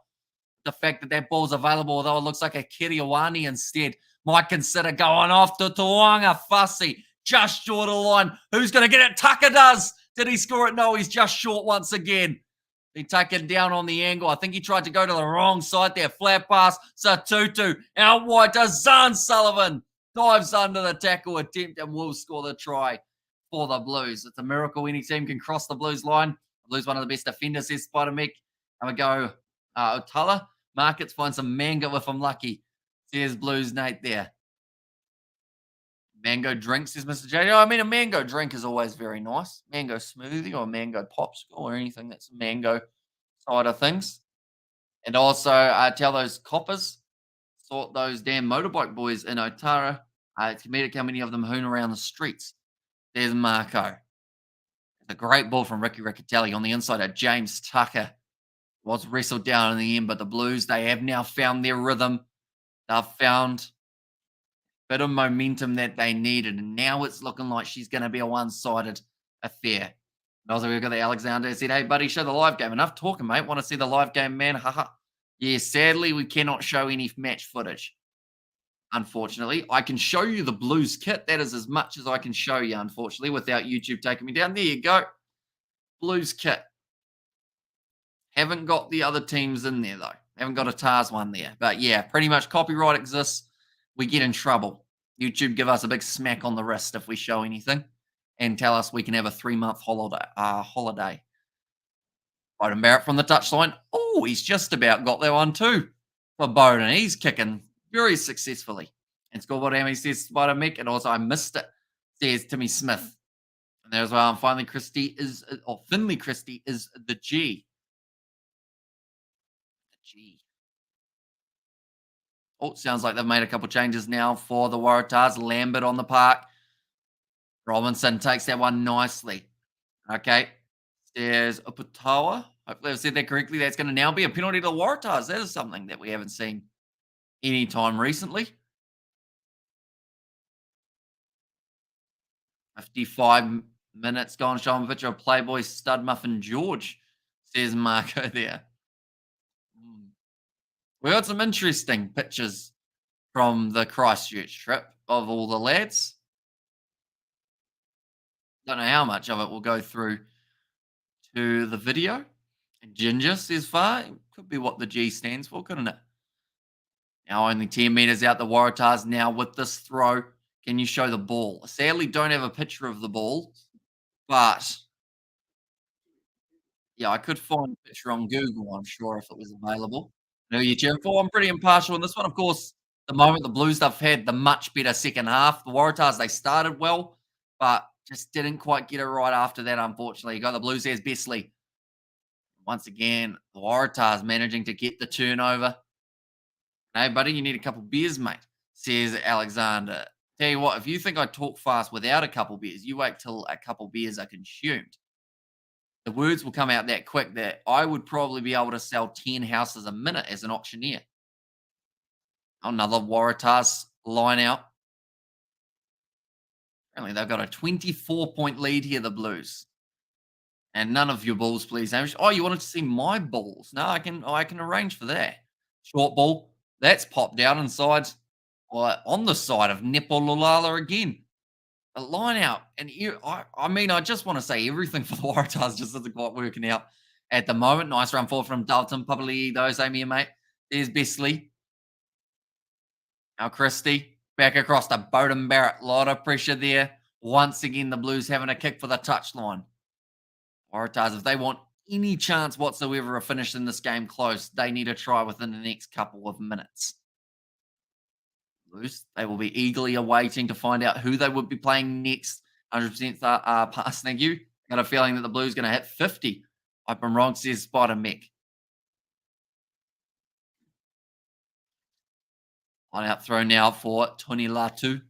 The fact that that ball's available, although it looks like a Kiriwani instead, might consider going off to Tuanga Fussy. Just short of the line. Who's going to get it? Tucker does. Did he score it? No, he's just short once again. He taken down on the angle. I think he tried to go to the wrong side there. Flat pass. Satutu out wide to Zahn Sullivan. Dives under the tackle attempt and will score the try for the Blues. It's a miracle any team can cross the Blues line. The Blues one of the best defenders, says Spider Mick. And we go Otala. Markets find some mango if I'm lucky. Says Blues Nate there. Mango drink, says Mr. J. I mean, a mango drink is always very nice. Mango smoothie or mango popsicle or anything that's mango side of things. And also tell those coppers, sort those damn motorbike boys in Otara. It's comedic how many of them hoon around the streets. There's Marco. It's a great ball from Ricky Riccatelli on the inside of James Tucker. Was wrestled down in the end, but the Blues, they have now found their rhythm. They've found bit of momentum that they needed, and now it's looking like she's going to be a one-sided affair. And also, we've got the Alexander said, "Hey, buddy, show the live game." Enough talking, mate. Want to see the live game, man? Haha. Yeah, sadly, we cannot show any match footage. Unfortunately, I can show you the Blues kit. That is as much as I can show you, unfortunately, without YouTube taking me down. There you go. Blues kit. Haven't got the other teams in there, though. Haven't got a TARS one there. But yeah, pretty much copyright exists. We get in trouble. YouTube give us a big smack on the wrist if we show anything and tell us we can have a 3-month holiday. Bowden Barrett from the touchline. Oh, he's just about got that one too for Bowden. He's kicking very successfully. And scoreboard Amy says Spider Mick, and also I missed it, says Timmy Smith. And there's well, and finally Christie is, or Finley Christie is the G. The G. Oh, sounds like they've made a couple changes now for the Waratahs. Lambert on the park. Robinson takes that one nicely. Okay. There's Uputawa. Hopefully I've said that correctly. That's going to now be a penalty to the Waratahs. That is something that we haven't seen any time recently. 55 minutes gone. Show him a picture of Playboy Stud Muffin George, says Marco there. We got some interesting pictures from the Christchurch trip of all the lads. Don't know how much of it will go through to the video. And Ginger says far. Could be what the G stands for, couldn't it? Now only 10 metres out the Waratahs now with this throw. Can you show the ball? Sadly, don't have a picture of the ball, but yeah, I could find a picture on Google, I'm sure, if it was available. Who are you cheering for? I'm pretty impartial in this one. Of course, the moment the Blues have had the much better second half. The Waratahs, they started well, but just didn't quite get it right after that, unfortunately. You got the Blues, there's Bestley. Once again, the Waratahs managing to get the turnover. Hey, buddy, you need a couple beers, mate, says Alexander. Tell you what, if you think I talk fast without a couple beers, you wait till a couple beers are consumed. The words will come out that quick that I would probably be able to sell 10 houses a minute as an auctioneer. Another Waratahs line out. Apparently, they've got a 24-point lead here, the Blues. And none of your balls, please, Hamish. Oh, you wanted to see my balls? No, I can arrange for that. Short ball. That's popped out inside, or on the side of Nepolulala again. A line out. And I mean, I just want to say everything for the Waratahs just isn't quite working out at the moment. Nice run forward from Dalton Publi, those, Amy, mate. There's Bestley. Now Christie. Back across to Bowden Barrett. A lot of pressure there. Once again, the Blues having a kick for the touchline. Waratahs, if they want any chance whatsoever of finishing this game close, they need a try within the next couple of minutes. Blues, they will be eagerly awaiting to find out who they would be playing next. 100% pass, thank you. Got a feeling that the Blues going to hit 50. Hope I'm wrong, says Spider Mick. Line out throw now for Tony Latu.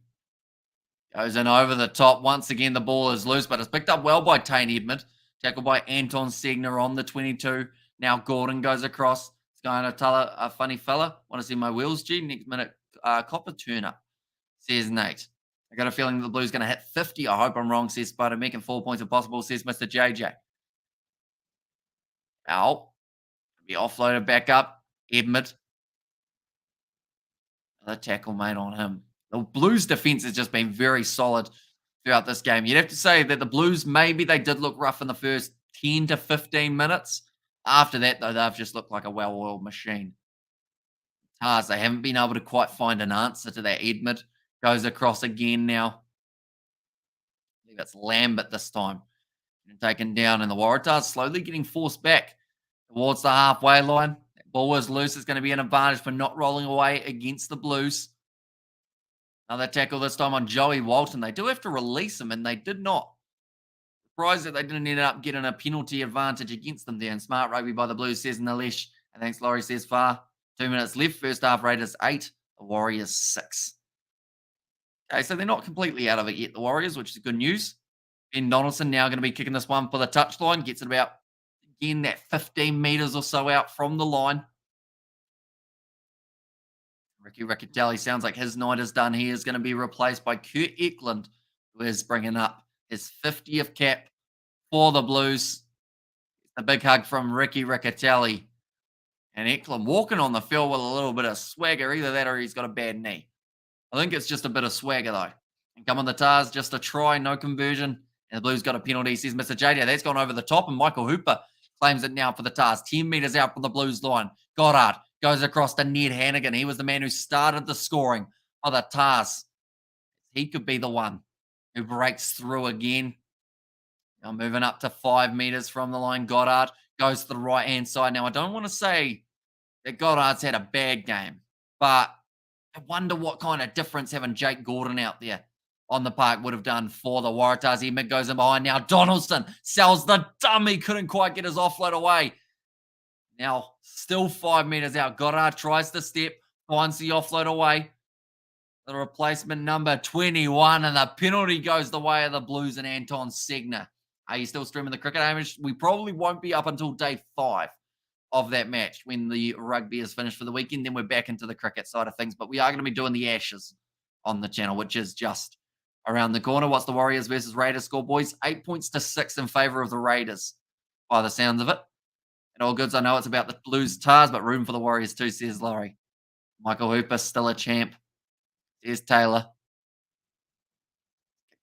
Goes in over the top. Once again, the ball is loose, but it's picked up well by Tane Edmund. Tackled by Anton Segner on the 22. Now Gordon goes across. It's going to tell a funny fella. Want to see my wheels, G? Next minute, copper turner, says Nate. I got a feeling the Blues going to hit 50. I hope I'm wrong, says Spider Mick, and 4 points if possible, says Mr. JJ. Ow. Be offloaded back up. Edmund. Another tackle made on him. The Blues defense has just been very solid throughout this game. You'd have to say that the Blues, maybe they did look rough in the first 10 to 15 minutes. After that, though, they've just looked like a well-oiled machine. Tars, they haven't been able to quite find an answer to that. Edmund goes across again now. I think that's Lambert this time. Taken down, and the Waratahs slowly getting forced back towards the halfway line. That ball was loose. It's going to be an advantage for not rolling away against the Blues. Another tackle this time on Joey Walton. They do have to release him, and they did not. Surprised that they didn't end up getting a penalty advantage against them there. And smart rugby by the Blues, says Nalesh. And thanks, Laurie, says far. 2 minutes left. First half, Raiders 8. The Warriors 6. Okay, so they're not completely out of it yet, the Warriors, which is good news. Ben Donaldson now going to be kicking this one for the touchline. Gets it about, again, that 15 metres or so out from the line. Ricky Riccatelli sounds like his night is done. He is going to be replaced by Kurt Eklund, who is bringing up his 50th cap for the Blues. A big hug from Ricky Riccatelli. And Eklund walking on the field with a little bit of swagger. Either that or he's got a bad knee. I think it's just a bit of swagger, though. And come on the Tars, just a try, no conversion. And the Blues got a penalty, says Mr. JD. That's gone over the top, and Michael Hooper claims it now for the Tars. 10 metres out from the Blues line. Goddard goes across to Ned Hannigan. He was the man who started the scoring of the Tars. He could be the one who breaks through again. Now moving up to 5 metres from the line. Goddard goes to the right-hand side. Now, I don't want to say that Goddard's had a bad game, but I wonder what kind of difference having Jake Gordon out there on the park would have done for the Waratahs. He goes in behind now. Donaldson sells the dummy, couldn't quite get his offload away. Now, still 5 meters out. Goddard tries to step, finds the offload away. The replacement number 21, and the penalty goes the way of the Blues and Anton Segner. Are you still streaming the cricket, Hamish? We probably won't be up until day 5 of that match when the rugby is finished for the weekend. Then we're back into the cricket side of things, but we are going to be doing the Ashes on the channel, which is just around the corner. What's the Warriors versus Raiders score, boys? 8 points to 6 in favor of the Raiders, by the sounds of it. And all goods, I know it's about the Blues Tars, but room for the Warriors too, says Laurie. Michael Hooper, still a champ. There's Taylor.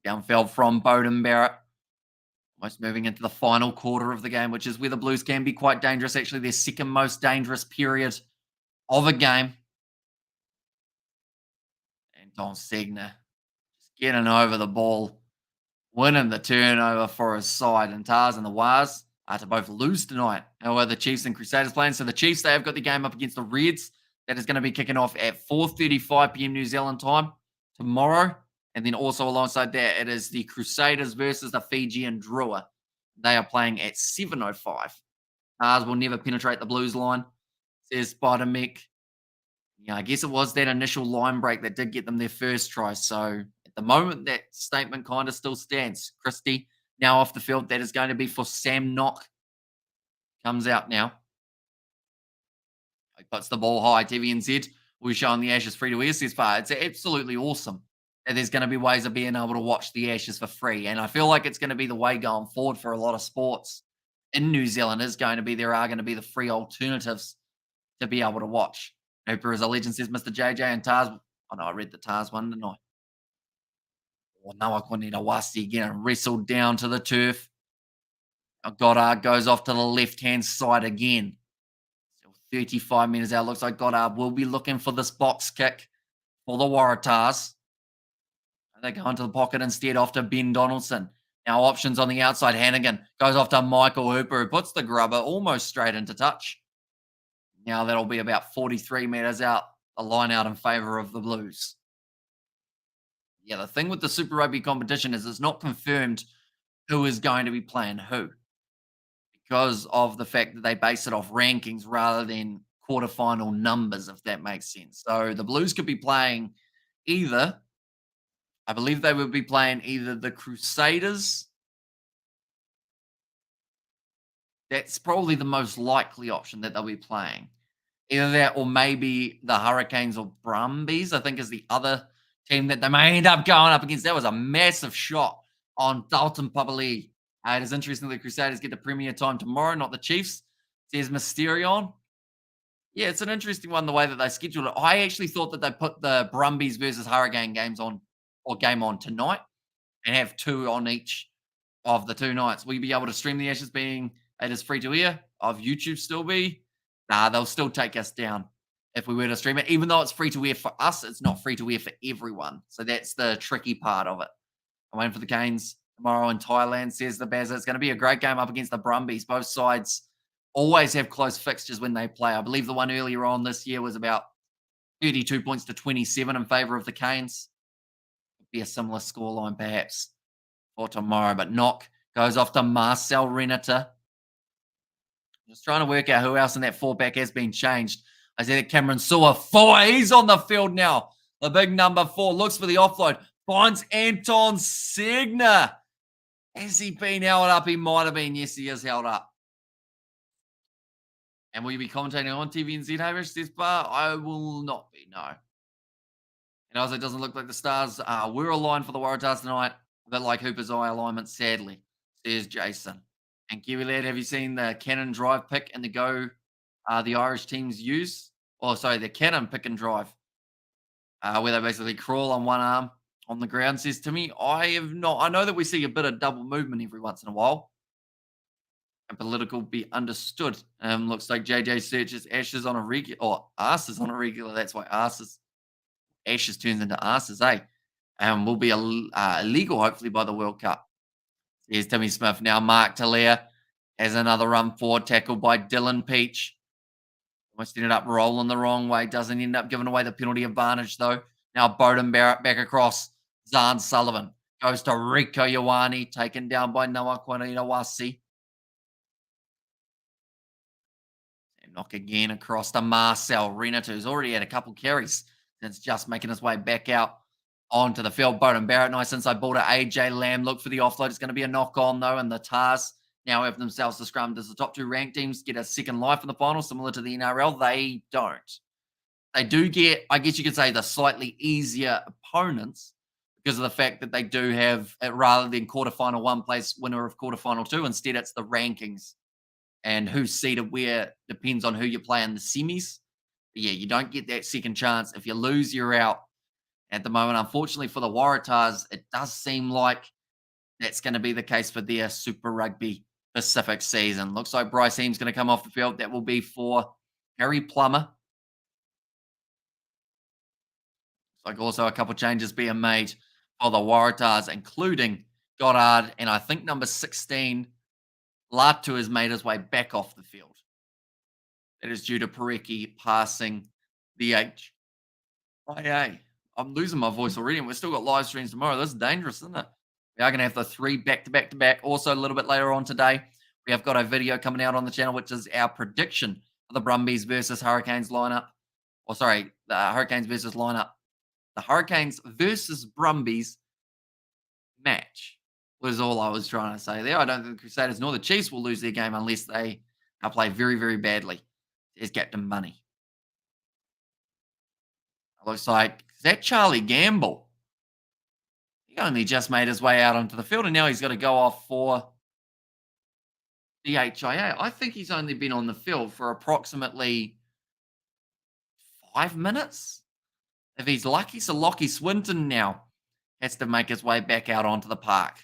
Downfield from Bowden Barrett. Almost moving into the final quarter of the game, which is where the Blues can be quite dangerous. Actually, their second most dangerous period of a game. Anton Segner just getting over the ball, winning the turnover for his side. And Tars and the Wars are to both lose tonight. However, the Chiefs and Crusaders playing. So the Chiefs, they have got the game up against the Reds. That is going to be kicking off at 4:35 p.m. New Zealand time tomorrow. And then also alongside that, it is the Crusaders versus the Fijian Drua. They are playing at 7:05. Tars will never penetrate the Blues line, says Spider Mick. Yeah, I guess it was that initial line break that did get them their first try. So at the moment, that statement kind of still stands. Christie now off the field. That is going to be for Sam Knock. Comes out now. He puts the ball high. TVNZ will be showing the Ashes free to air, says far. It's absolutely awesome that there's going to be ways of being able to watch the Ashes for free. And I feel like it's going to be the way going forward for a lot of sports in New Zealand is going to be there are going to be the free alternatives to be able to watch. Hooper is a legend, says Mr. JJ, and Tars. Oh no, I read the Tars one, didn't I? Oh, no, I couldn't need a Wasti again and wrestled down to the turf. Goddard goes off to the left-hand side again. 35 meters out. Looks like Goddard will be looking for this box kick for the Waratahs. They go into the pocket instead, off to Ben Donaldson. Now options on the outside. Hannigan goes off to Michael Hooper, who puts the grubber almost straight into touch. Now that'll be about 43 meters out, a line out in favor of the Blues. Yeah, the thing with the Super Rugby competition is it's not confirmed who is going to be playing who because of the fact that they base it off rankings rather than quarterfinal numbers, if that makes sense. So the Blues could be playing either, I believe they would be playing either the Crusaders. That's probably the most likely option that they'll be playing. Either that or maybe the Hurricanes or Brumbies, I think is the other team that they may end up going up against. That was a massive shot on Dalton Papali. It is interesting that the Crusaders get the premier time tomorrow, not the Chiefs, says Mysterion. Yeah, it's an interesting one, the way that they scheduled it. I actually thought that they put the Brumbies versus Hurricane games on or game on tonight and have 2 on each of the 2 nights. Will you be able to stream the Ashes being it is free to air? Of YouTube still be? Nah, they'll still take us down if we were to stream it. Even though it's free to air for us, it's not free to air for everyone. So that's the tricky part of it. I'm waiting for the Canes tomorrow in Thailand, says the Bazza. It's going to be a great game up against the Brumbies. Both sides always have close fixtures when they play. I believe the one earlier on this year was about 32 points to 27 in favor of the Canes. It'd be a similar scoreline perhaps for tomorrow. But Knock goes off to Marcel Renata. Just trying to work out who else in that 4-back has been changed. I said that Cameron Sewer, 4. He's on the field now. The big number 4 looks for the offload. Finds Anton Segner. Has he been held up? He might have been. Yes, he is held up. And will you be commentating on TVNZ, Hamish? Says Bar. I will not be, no. And also, it doesn't look like the Stars were aligned for the Waratahs tonight. A bit like Hooper's eye alignment, sadly, says Jason. And Kiwi Lad, have you seen the cannon drive pick and the go the Irish teams use? Oh, sorry, the cannon pick and drive, where they basically crawl on one arm on the ground, says to me. I have not. I know that we see a bit of double movement every once in a while. And political be understood. Looks like JJ searches Ashes on a regular, or asses on a regular. That's why Ashes turns into asses, eh? Will be illegal, hopefully, by the World Cup. Here's Timmy Smith. Now Mark Talia As another run forward, tackled by Dylan Peach. Almost ended up rolling the wrong way. Doesn't end up giving away the penalty advantage, though. Now Bowden Barrett back across. Zahn Sullivan goes to Rico Ioane, taken down by Noah Kwaninawasi. And knock again across to Marcel Renat, who's already had a couple carries since just making his way back out onto the field. Bowden Barrett, nice inside ball to AJ Lamb. Look for the offload. It's going to be a knock on, though, and the Tahs now have themselves the scrum. Does the top two ranked teams get a second life in the final, similar to the NRL? They don't. They do get, I guess you could say, the slightly easier opponents because of the fact that they do have, rather than quarterfinal one place winner of quarterfinal two, instead it's the rankings and who's seeded where depends on who you play in the semis. But yeah, you don't get that second chance. If you lose, you're out. At the moment, unfortunately for the Waratahs, it does seem like that's going to be the case for their Super Rugby Pacific season. Looks like Bryce Heem's going to come off the field. That will be for Harry Plummer. Like also a couple changes being made for the Waratahs, including Goddard and I think number 16, Latu has made his way back off the field. That is due to Parecki passing the HIA. I'm losing my voice already, and we've still got live streams tomorrow. This is dangerous, isn't it? We are going to have the 3 back-to-back-to-back. Also, a little bit later on today, we have got a video coming out on the channel, which is our prediction for the Brumbies versus Hurricanes lineup. Or sorry, the Hurricanes versus lineup. The Hurricanes versus Brumbies match was all I was trying to say there. I don't think the Crusaders nor the Chiefs will lose their game unless they play very, very badly. There's Captain Money. It looks like, is that Charlie Gamble? He only just made his way out onto the field, and now he's got to go off for the HIA. I think he's only been on the field for approximately 5 minutes. If he's lucky, so Lockie Swinton now has to make his way back out onto the park.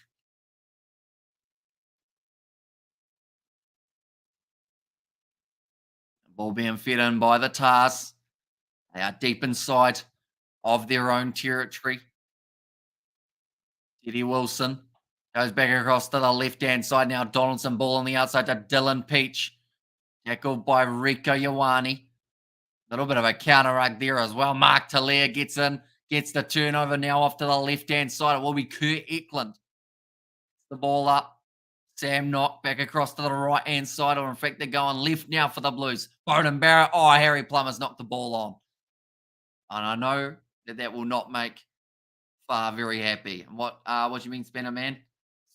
The ball being fed in by the Tahs. They are deep inside of their own territory. Teddy Wilson goes back across to the left-hand side now. Donaldson ball on the outside to Dylan Peach. Tackled by Rico Ioane. Little bit of a counteract there as well. Mark Talia gets in, gets the turnover now off to the left-hand side. It will be Kurt Eklund. The ball up. Sam Knock back across to the right-hand side, or in fact, they're going left now for the Blues. Bowden Barrett. Oh, Harry Plummer's knocked the ball on. And I know that will not make Far very happy. What do you mean, Spanner Man?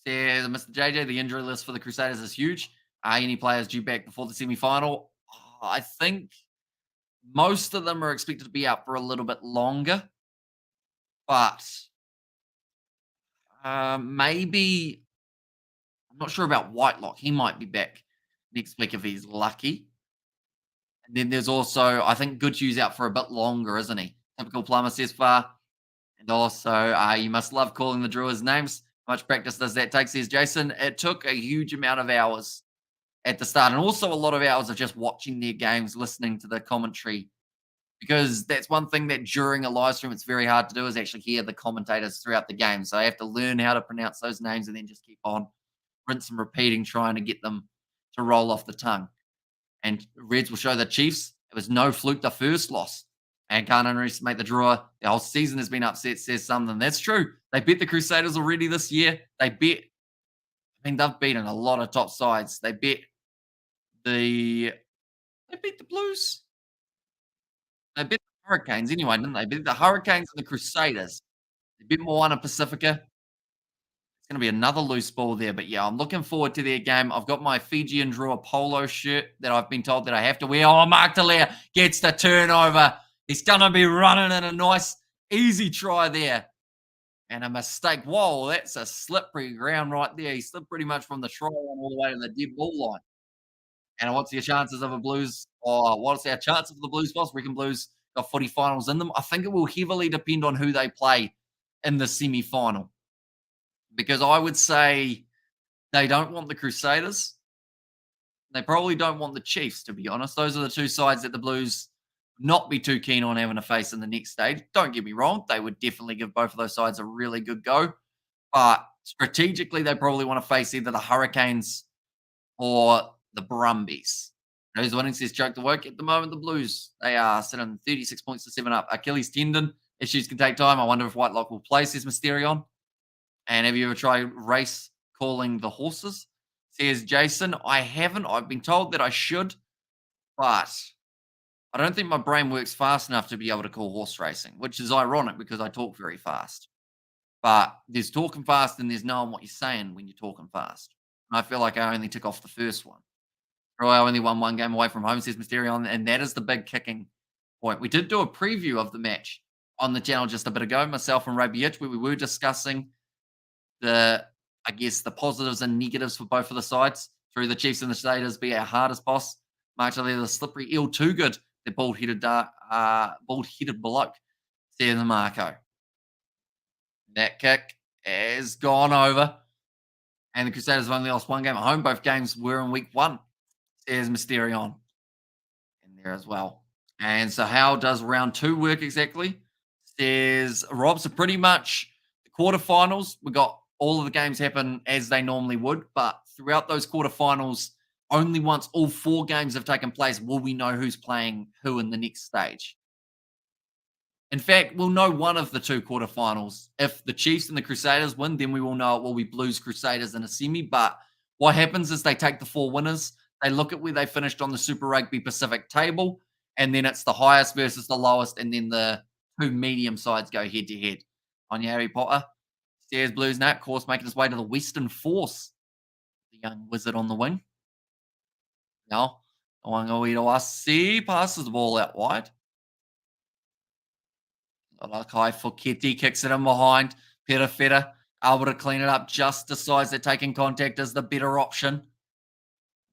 Says Mr. JJ, the injury list for the Crusaders is huge. Any players due back before the semi-final? I think most of them are expected to be out for a little bit longer. But maybe, I'm not sure about Whitelock. He might be back next week if he's lucky. And then there's also, I think Goodhue's out for a bit longer, isn't he? Typical Plummer says Far. And also, you must love calling the Drewers names. How much practice does that take, says Jason? It took a huge amount of hours at the start, and also a lot of hours of just watching their games, listening to the commentary, because that's one thing that during a live stream it's very hard to do, is actually hear the commentators throughout the game. So I have to learn how to pronounce those names and then just keep on rinse and repeating, trying to get them to roll off the tongue. And Reds will show the Chiefs it was no fluke, the first loss. And can't underestimate the drawer. The whole season has been upset, says something. That's true. They beat the Crusaders already this year. They've beaten a lot of top sides. They beat the Blues. They beat the Hurricanes anyway, didn't they? Beat the Hurricanes and the Crusaders. They beat Moana Pacifica. It's going to be another loose ball there. But yeah, I'm looking forward to their game. I've got my Fijian drawer polo shirt that I've been told that I have to wear. Oh, Mark Talia gets the turnover. He's going to be running in a nice, easy try there. And a mistake. Whoa, that's a slippery ground right there. He slipped pretty much from the try line all the way to the dead ball line. And what's your chances of a Blues? Or what's our chance of the Blues boss? Reckon Blues got footy finals in them. I think it will heavily depend on who they play in the semi-final. Because I would say they don't want the Crusaders. They probably don't want the Chiefs, to be honest. Those are the two sides that the Blues not be too keen on having a face in the next stage. Don't get me wrong. They would definitely give both of those sides a really good go. But strategically, they probably want to face either the Hurricanes or the Brumbies? Who's winning says joke to work. At the moment, the Blues, they are sitting 36 points to 7 up. Achilles tendon issues can take time. I wonder if Whitelock will play, says Mysterion. And have you ever tried race calling the horses? Says Jason. I haven't. I've been told that I should, but I don't think my brain works fast enough to be able to call horse racing, which is ironic because I talk very fast. But there's talking fast and there's knowing what you're saying when you're talking fast. And I feel like I only tick off the first one. I only won one game away from home, says Mysterion, and that is the big kicking point. We did do a preview of the match on the channel just a bit ago, myself and Rugby Itch, where we were discussing I guess, the positives and negatives for both of the sides. Through the Chiefs and the Crusaders be our hardest boss. Mark the slippery eel too good. The bald-headed bloke, says Marco. That kick has gone over. And the Crusaders have only lost one game at home. Both games were in week 1, says Mysterion in there as well. And so how does round 2 work exactly? Says Rob, so pretty much the quarterfinals, we got all of the games happen as they normally would, but throughout those quarterfinals, only once all 4 games have taken place will we know who's playing who in the next stage. In fact, we'll know one of the 2 quarterfinals. If the Chiefs and the Crusaders win, then we will know it will be Blues Crusaders in a semi. But what happens is they take the 4 winners, they look at where they finished on the Super Rugby Pacific table, and then it's the highest versus the lowest, and then the 2 medium sides go head to head. On Harry Potter, Stairs Blues Nat, course making his way to the Western Force. The young wizard on the wing. Now, Owangoidoasi passes the ball out wide. Alakai Foketi kicks it in behind. Perafeta able to clean it up, just decides that taking contact is the better option.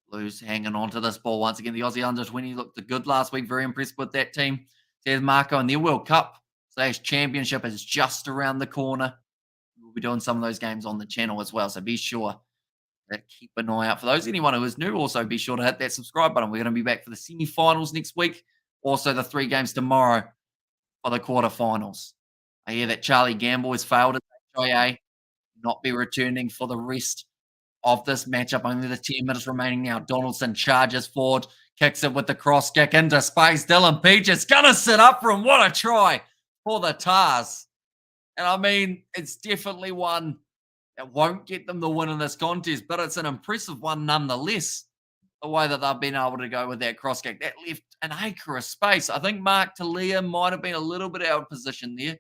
Blues hanging on to this ball once again. The Aussie under 20 looked good last week. Very impressed with that team. Says Marco, and their World Cup / Championship is just around the corner. We'll be doing some of those games on the channel as well, so be sure to keep an eye out for those. Anyone who is new, also be sure to hit that subscribe button. We're going to be back for the semi-finals next week. Also, the 3 games tomorrow for the quarterfinals. I hear that Charlie Gamble has failed at HIA, not be returning for the rest of this matchup. Only the 10 minutes remaining now. Donaldson charges forward, kicks it with the cross kick into space. Dylan Peach is going to sit up from what a try for the Tars. And I mean, it's definitely one that won't get them the win in this contest, but it's an impressive one nonetheless. The way that they've been able to go with that cross kick, that left an acre of space. I think Mark Talia might have been a little bit out of position there.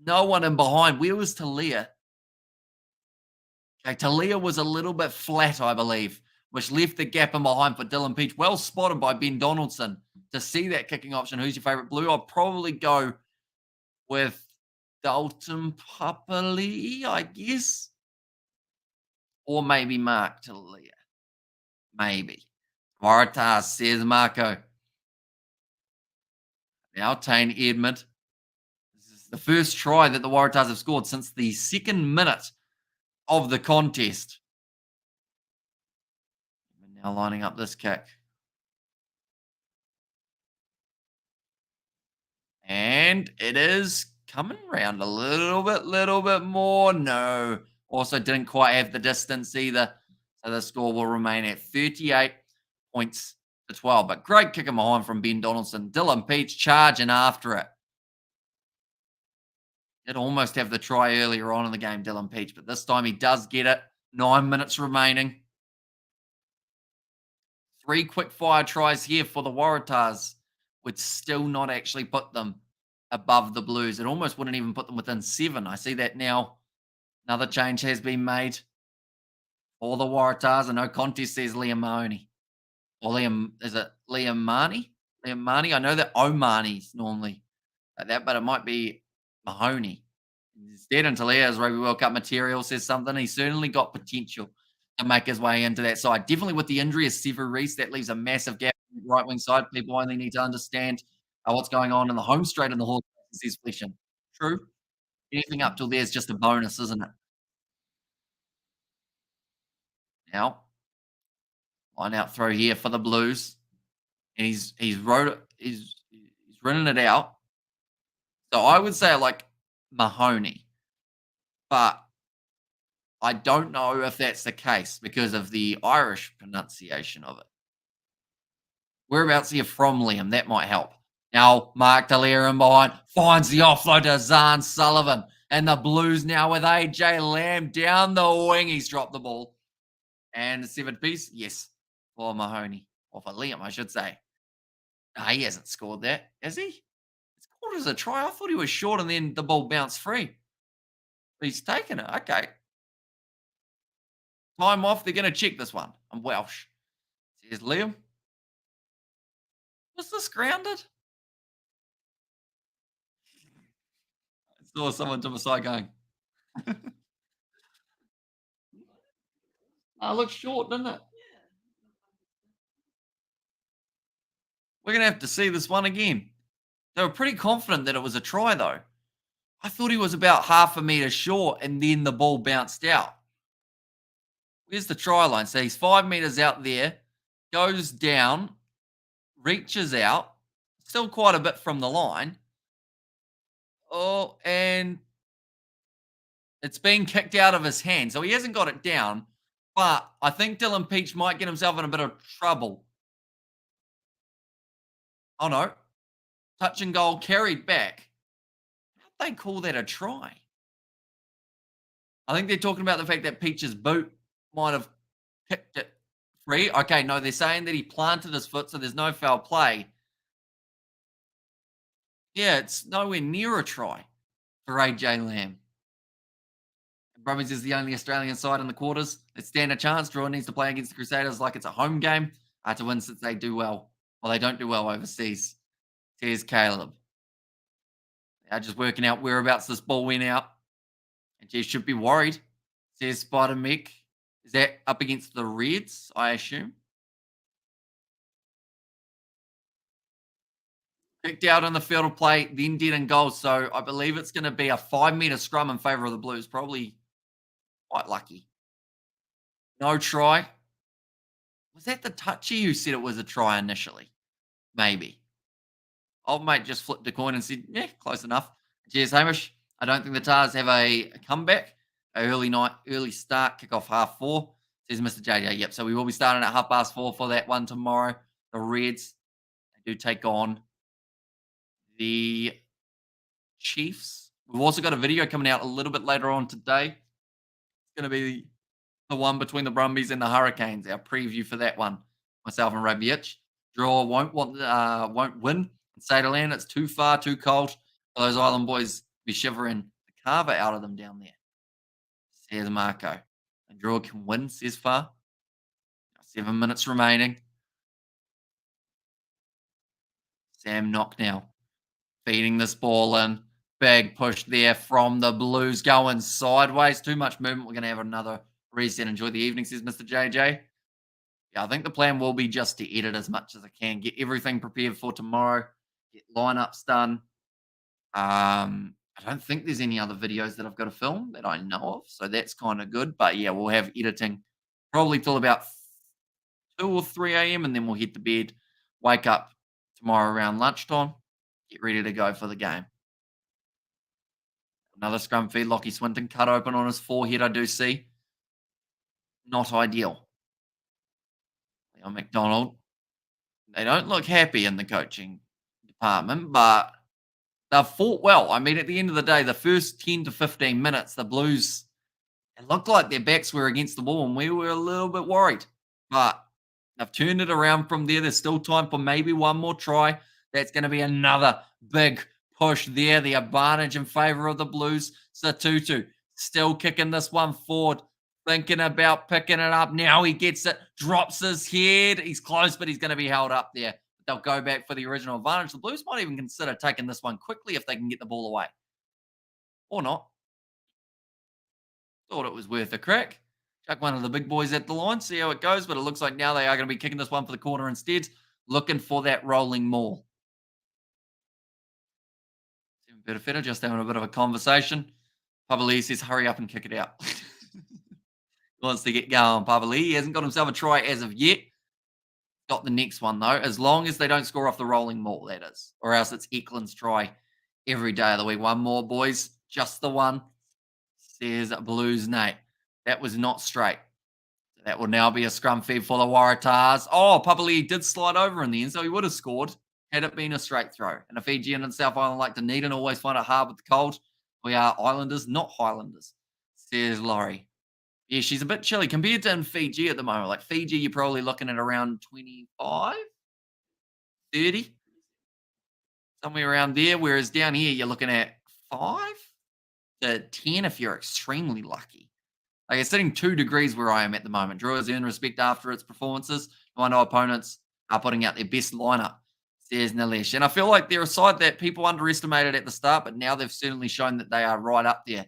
No one in behind. Where was Talia? Okay, Talia was a little bit flat, I believe, which left the gap in behind for Dylan Peach. Well spotted by Ben Donaldson to see that kicking option. Who's your favourite Blue? I'll probably go with Dalton Papali, I guess. Or maybe Mark Talia. Maybe. Waratahs, says Marco. Now Tane Edmund. This is the first try that the Waratahs have scored since the 2nd minute of the contest. We're now lining up this kick. And it is coming around a little bit more. No. Also didn't quite have the distance either. So the score will remain at 38 points to 12. But great kick in behind from Ben Donaldson. Dylan Peach charging after it. Did almost have the try earlier on in the game, Dylan Peach, but this time he does get it. 9 minutes remaining. 3 quick fire tries here for the Waratahs would still not actually put them above the Blues. It almost wouldn't even put them within 7. I see that now. Another change has been made for the Waratahs. A no contest, says Liam Mahoney. Or Liam, is it Liam Marnie? Liam Marnie? I know that O'Marnie's normally like that, but it might be Mahoney. Instead, until he has Rugby World Cup material, says something. He's certainly got potential to make his way into that side. Definitely with the injury of Sever Reese, that leaves a massive gap on the right wing side. People only need to understand what's going on in the home straight in the Hawks, says Flexion. True. Anything up till there is just a bonus, isn't it? Now, line out throw here for the Blues. And he's running it out. So I would say like Mahoney. But I don't know if that's the case because of the Irish pronunciation of it. Whereabouts are you from, Liam? That might help. Now, Mark Dallaire in behind finds the offload to Zahn Sullivan. And the Blues now with AJ Lamb down the wing. He's dropped the ball. And the seventh piece, yes, for Mahoney. Or for Liam, I should say. No, he hasn't scored that, has he? It's scored as a try. I thought he was short and then the ball bounced free. But he's taken it. Okay. Time off. They're going to check this one. I'm Welsh. Says Liam. Was this grounded? I saw someone to my side going. Oh, it looks short, doesn't it? We're going to have to see this one again. They were pretty confident that it was a try, though. I thought he was about half a metre short and then the ball bounced out. Where's the try line? So he's 5 metres out there, goes down, reaches out, still quite a bit from the line. Oh, and it's being kicked out of his hand. So he hasn't got it down, but I think Dylan Peach might get himself in a bit of trouble. Oh, no. Touch and goal carried back. How'd they call that a try? I think they're talking about the fact that Peach's boot might have kicked it free. Okay, no, they're saying that he planted his foot, so there's no foul play. Yeah, it's nowhere near a try for AJ Lamb. Brumbies is the only Australian side in the quarters that stand a chance. Draw needs to play against the Crusaders like it's a home game to win since they do well. Well, they don't do well overseas. Says Caleb. They're just working out whereabouts this ball went out. And G should be worried. Says Spider Mick. Is that up against the Reds, I assume? Kicked out on the field of play, then dead in goal. So I believe it's going to be a 5 metre scrum in favour of the Blues. Probably quite lucky. No try. Was that the touchy who said it was a try initially? Maybe. Old mate just flipped a coin and said, yeah, close enough. Cheers, Hamish. I don't think the Tars have a comeback. Early start, kickoff 4:30, says Mr. JJ. Yep, so we will be starting at 4:30 for that one tomorrow. The Reds, they do take on the Chiefs. We've also got a video coming out a little bit later on today. It's going to be the one between the Brumbies and the Hurricanes, our preview for that one. Myself and Rugby Itch. Draw won't win. Sadaland, it's too far, too cold for those Island boys be shivering the carver out of them down there. Says Marco. And draw can win, says Far. 7 minutes remaining. Sam Knock now. Feeding this ball in. Big push there from the Blues going sideways. Too much movement. We're going to have another reset. Enjoy the evening, says Mr. JJ. Yeah, I think the plan will be just to edit as much as I can. Get everything prepared for tomorrow. Get lineups done. I don't think there's any other videos that I've got to film that I know of. So that's kind of good. But yeah, we'll have editing probably till about 2 or 3 a.m. and then we'll head to bed. Wake up tomorrow around lunchtime. Get ready to go for the game. Another scrum feed. Lockie Swinton cut open on his forehead, I do see. Not ideal. Leon McDonald. They don't look happy in the coaching department, but they've fought well. I mean, at the end of the day, the first 10 to 15 minutes, the Blues, it looked like their backs were against the wall, and we were a little bit worried. But they've turned it around from there. There's still time for maybe one more try. That's going to be another big push there. The advantage in favour of the Blues. Satutu still kicking this one forward. Thinking about picking it up. Now he gets it. Drops his head. He's close, but he's going to be held up there. They'll go back for the original advantage. The Blues might even consider taking this one quickly if they can get the ball away. Or not. Thought it was worth a crack. Chuck one of the big boys at the line. See how it goes. But it looks like now they are going to be kicking this one for the corner instead. Looking for that rolling maul. Bit of fitter, just having a bit of a conversation. Pavali says, hurry up and kick it out. Wants to get going, Pavali. He hasn't got himself a try as of yet. Got the next one, though. As long as they don't score off the rolling maul, that is. Or else it's Eklund's try every day of the week. One more, boys. Just the one. Says Blues Nate. That was not straight. That will now be a scrum feed for the Waratahs. Oh, Papali did slide over in the end, so he would have scored had it been a straight throw. And a Fijian and South Island like Dunedin always find it hard with the cold. We are Islanders, not Highlanders, says Laurie. Yeah, she's a bit chilly compared to in Fiji at the moment. Like Fiji, you're probably looking at around 25, 30, somewhere around there. Whereas down here, you're looking at 5 to 10 if you're extremely lucky. Like it's sitting 2 degrees where I am at the moment. Drew has earned respect after its performances. I know opponents are putting out their best lineup, says Nilesh. And I feel like they're a side that people underestimated at the start, but now they've certainly shown that they are right up there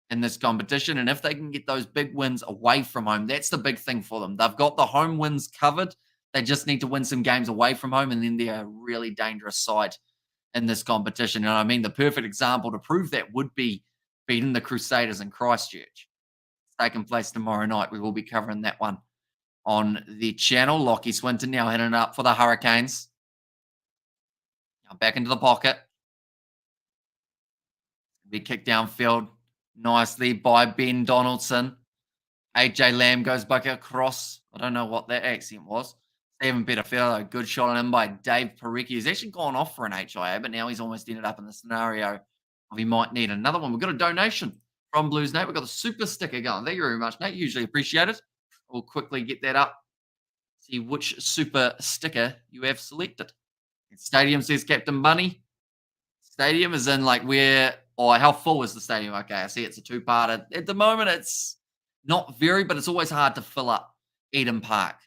in this competition. And if they can get those big wins away from home, that's the big thing for them. They've got the home wins covered. They just need to win some games away from home, and then they're a really dangerous side in this competition. And I mean, the perfect example to prove that would be beating the Crusaders in Christchurch. It's taking place tomorrow night. We will be covering that one on the channel. Lockie Swinton now heading up for the Hurricanes. Now back into the pocket. Be kicked downfield nicely by Ben Donaldson. AJ Lamb goes back across. I don't know what that accent was. Even better fellow. Good shot on him by Dave Parecki. He's actually gone off for an HIA, but now he's almost ended up in the scenario of he might need another one. We've got a donation from Blues Nate. We've got the super sticker going. Thank you very much, Nate. Usually appreciate it. We'll quickly get that up. See which super sticker you have selected. Stadium says Captain Bunny. Stadium is in like where, or how full is the stadium? Okay, I see it's a two-parter. At the moment, it's not very, but it's always hard to fill up Eden Park.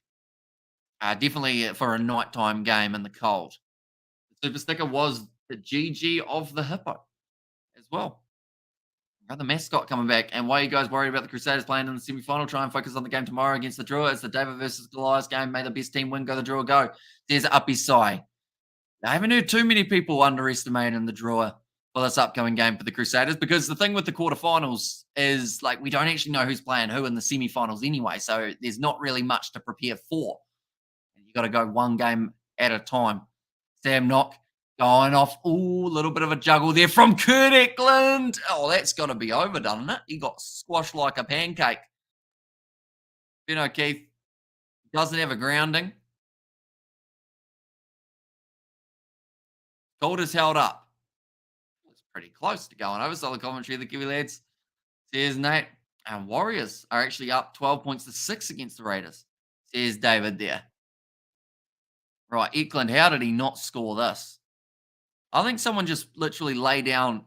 Definitely for a nighttime game in the cold. The super sticker was the GG of the Hippo as well. Got the mascot coming back. And why are you guys worried about the Crusaders playing in the semi-final? Try and focus on the game tomorrow against the Drua. It's the David versus Goliath game. May the best team win. Go the Drua, go. There's Uppy Sai. I haven't heard too many people underestimating the Drua for this upcoming game for the Crusaders, because the thing with the quarterfinals is like we don't actually know who's playing who in the semi-finals anyway, so there's not really much to prepare for. You got to go one game at a time. Sam Knock going off. Ooh, a little bit of a juggle there from Kurt Eklund. Oh, that's got to be overdone, isn't it? He got squashed like a pancake. Ben O'Keefe doesn't have a grounding. Gold is held up. It's pretty close to going over. Solid commentary of the Kiwi lads. Says Nate. And Warriors are actually up 12 points to 6 against the Raiders. Says David there. Right, Eklund, how did he not score this? I think someone just literally lay down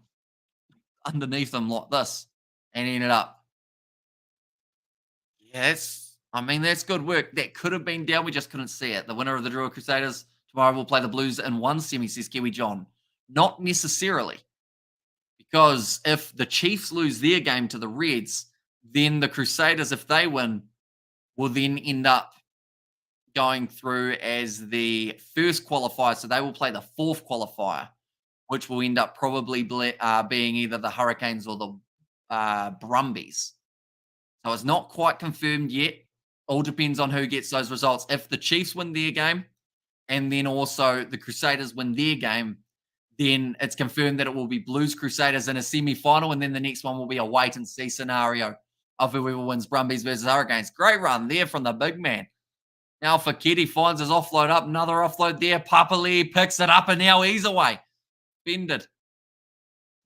underneath him like this and ended up. Yes, I mean, that's good work. That could have been down. We just couldn't see it. The winner of the Drua Crusaders tomorrow will play the Blues in one semi, says Kiwi John. Not necessarily. Because if the Chiefs lose their game to the Reds, then the Crusaders, if they win, will then end up going through as the first qualifier. So they will play the fourth qualifier, which will end up probably being either the Hurricanes or the Brumbies. So it's not quite confirmed yet. All depends on who gets those results. If the Chiefs win their game and then also the Crusaders win their game, then it's confirmed that it will be Blues Crusaders in a semi-final, and then the next one will be a wait-and-see scenario of whoever wins Brumbies versus Hurricanes. Great run there from the big man. Now Faketi finds his offload up. Another offload there. Papali picks it up, and now he's away. Bended.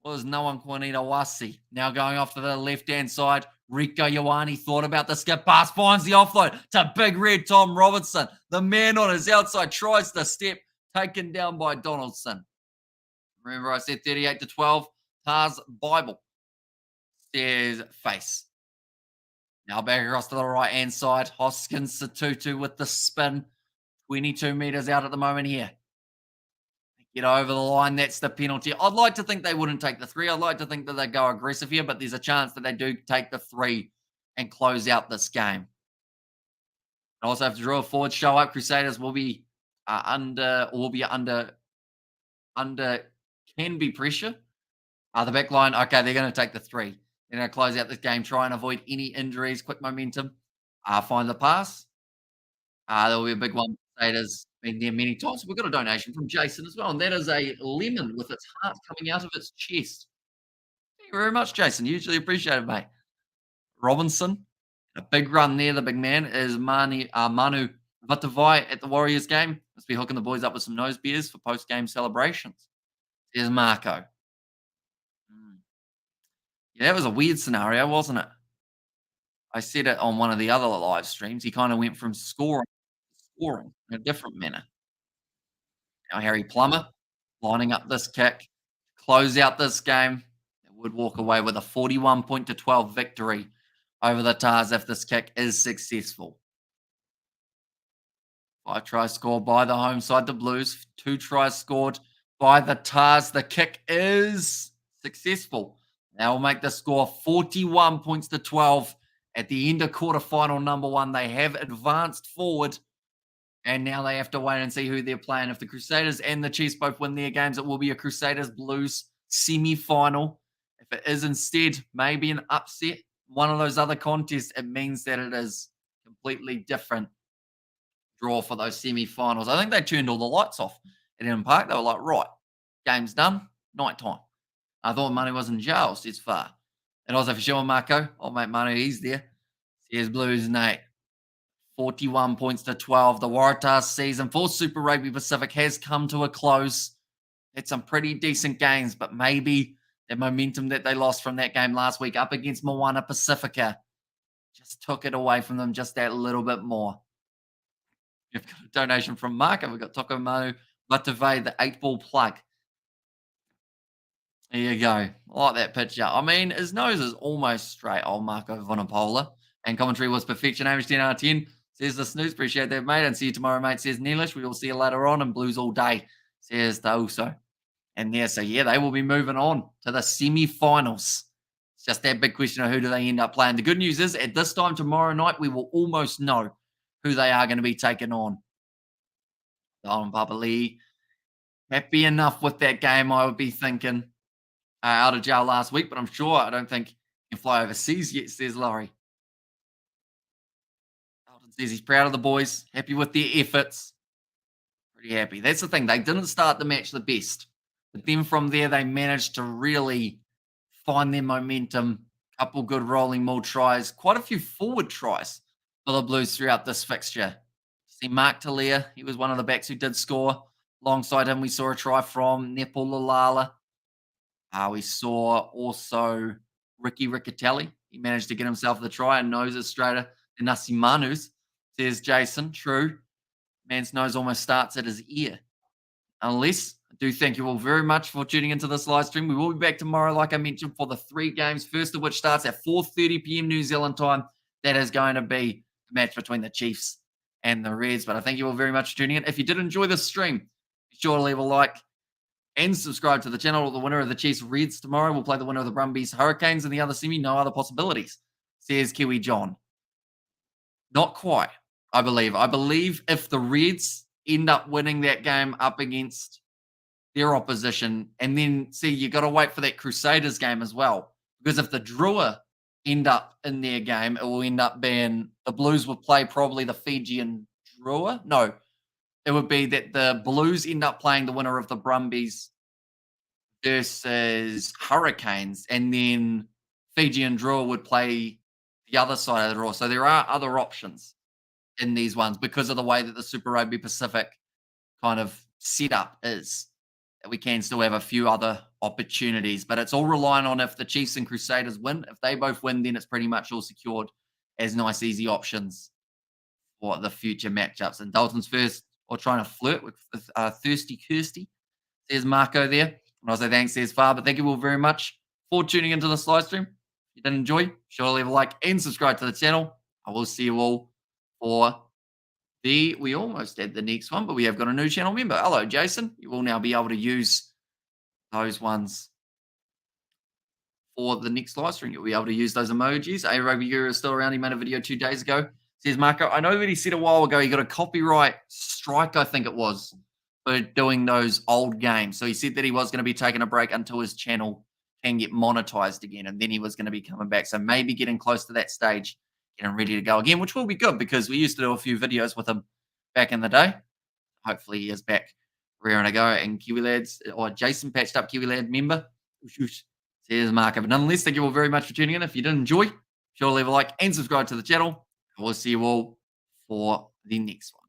Was no one Kwanita Wasi. Now going off to the left-hand side. Rico Ioane thought about the skip pass. Finds the offload to Big Red Tom Robertson. The man on his outside tries to step. Taken down by Donaldson. Remember I said 38-12. Tars Bible says face. Now back across to the right-hand side. Hoskins Satutu with the spin. 22 meters out at the moment here. Get over the line. That's the penalty. I'd like to think they wouldn't take the 3. I'd like to think that they go aggressive here, but there's a chance that they do take the 3 and close out this game. Also have to draw a forward show up. Crusaders will be under can be pressure. The back line, okay, they're going to take the 3. They're going to close out this game, try and avoid any injuries, quick momentum. Find the pass. There will be a big one. Crusaders been there many times. We've got a donation from Jason as well, and that is a lemon with its heart coming out of its chest. Thank you very much, Jason. Usually appreciate it, mate. Robinson. A big run there, the big man, is Manu Vatavai at the Warriors game. Must be hooking the boys up with some nose beers for post-game celebrations. There's Marco. Mm. Yeah, that was a weird scenario, wasn't it? I said it on one of the other live streams. He kind of went from scoring to scoring in a different manner. Now Harry Plummer lining up this kick, close out this game. It would walk away with a 41 point to 12 victory over the Tars if this kick is successful. 5 tries scored by the home side, the Blues. 2 tries scored by the Tars. The kick is successful. Now we'll make the score 41 points to 12 at the end of quarterfinal number 1. They have advanced forward, and now they have to wait and see who they're playing. If the Crusaders and the Chiefs both win their games, it will be a Crusaders Blues semi-final. If it is instead maybe an upset, one of those other contests, it means that it is completely different draw for those semi-finals. I think they turned all the lights off at Eden Park. They were like, right, game's done, night time. I thought Manu was in jail, says far. And also for sure, Marco, old mate Manu, he's there. Says Blues, Nate. 41 points to 12. The Waratahs season for Super Rugby Pacific has come to a close. Had some pretty decent games, but maybe the momentum that they lost from that game last week up against Moana Pacifica just took it away from them just that little bit more. We've got a donation from Marco. We've got Toko Manu Vatave, the 8-ball plug. There you go. I like that picture. I mean, his nose is almost straight, old Marco Vonapola. And commentary was perfection. Average 10 out of 10. Says the snooze. Appreciate that, mate. And see you tomorrow, mate. Says Neelish. We will see you later on. And Blues all day. Says the also. And there, so yeah, they will be moving on to the semi-finals. It's just that big question of who do they end up playing. The good news is, at this time tomorrow night, we will almost know who they are going to be taking on. Don Papa Lee, happy enough with that game, I would be thinking. Out of jail last week, but I'm sure I don't think he can fly overseas yet, says Laurie. Alton says he's proud of the boys, happy with their efforts. Pretty happy. That's the thing. They didn't start the match the best, but then from there, they managed to really find their momentum. Couple good rolling maul tries, quite a few forward tries for the Blues throughout this fixture. See Mark Talia, he was one of the backs who did score. Alongside him, we saw a try from Nepal Lalala. We saw also Ricky Riccatelli. He managed to get himself the try and nose it straighter than Nasi Manu's, says Jason. True. Man's nose almost starts at his ear. Unless, I do thank you all very much for tuning into this live stream. We will be back tomorrow, like I mentioned, for the 3 games, first of which starts at 4:30 p.m. New Zealand time. That is going to be the match between the Chiefs and the Reds. But I thank you all very much for tuning in. If you did enjoy this stream, be sure to leave a like and subscribe to the channel. The winner of the Chiefs Reds tomorrow will play the winner of the Brumbies Hurricanes in the other semi. No other possibilities, says Kiwi John. Not quite, I believe. I believe if the Reds end up winning that game up against their opposition, and then, see, you got to wait for that Crusaders game as well. Because if the Drua end up in their game, it will end up being the Blues will play probably the Fijian Drua. No, it would be that the Blues end up playing the winner of the Brumbies versus Hurricanes, and then Fiji and Drua would play the other side of the draw. So there are other options in these ones because of the way that the Super Rugby Pacific kind of setup is. That we can still have a few other opportunities, but it's all relying on if the Chiefs and Crusaders win. If they both win, then it's pretty much all secured as nice, easy options for the future matchups. And Dalton's first, or trying to flirt with Thirsty Kirsty, says Marco there. And I say thanks, says Far, but thank you all very much for tuning into this live stream. If you did enjoy, be sure to leave a like and subscribe to the channel. I will see you all for we almost had the next one, but we have got a new channel member. Hello, Jason. You will now be able to use those ones for the next live stream. You'll be able to use those emojis. A Rugby Guru is still around. He made a video 2 days ago. Says Marco, I know that he said a while ago he got a copyright strike, I think it was, for doing those old games. So he said that he was going to be taking a break until his channel can get monetized again, and then he was going to be coming back. So maybe getting close to that stage, getting ready to go again, which will be good because we used to do a few videos with him back in the day. Hopefully he is back raring to go. And Kiwi Lads, or Jason patched up Kiwi Lad member. Says Marco. But nonetheless, thank you all very much for tuning in. If you did enjoy, sure to leave a like and subscribe to the channel. And we'll see you all for the next one.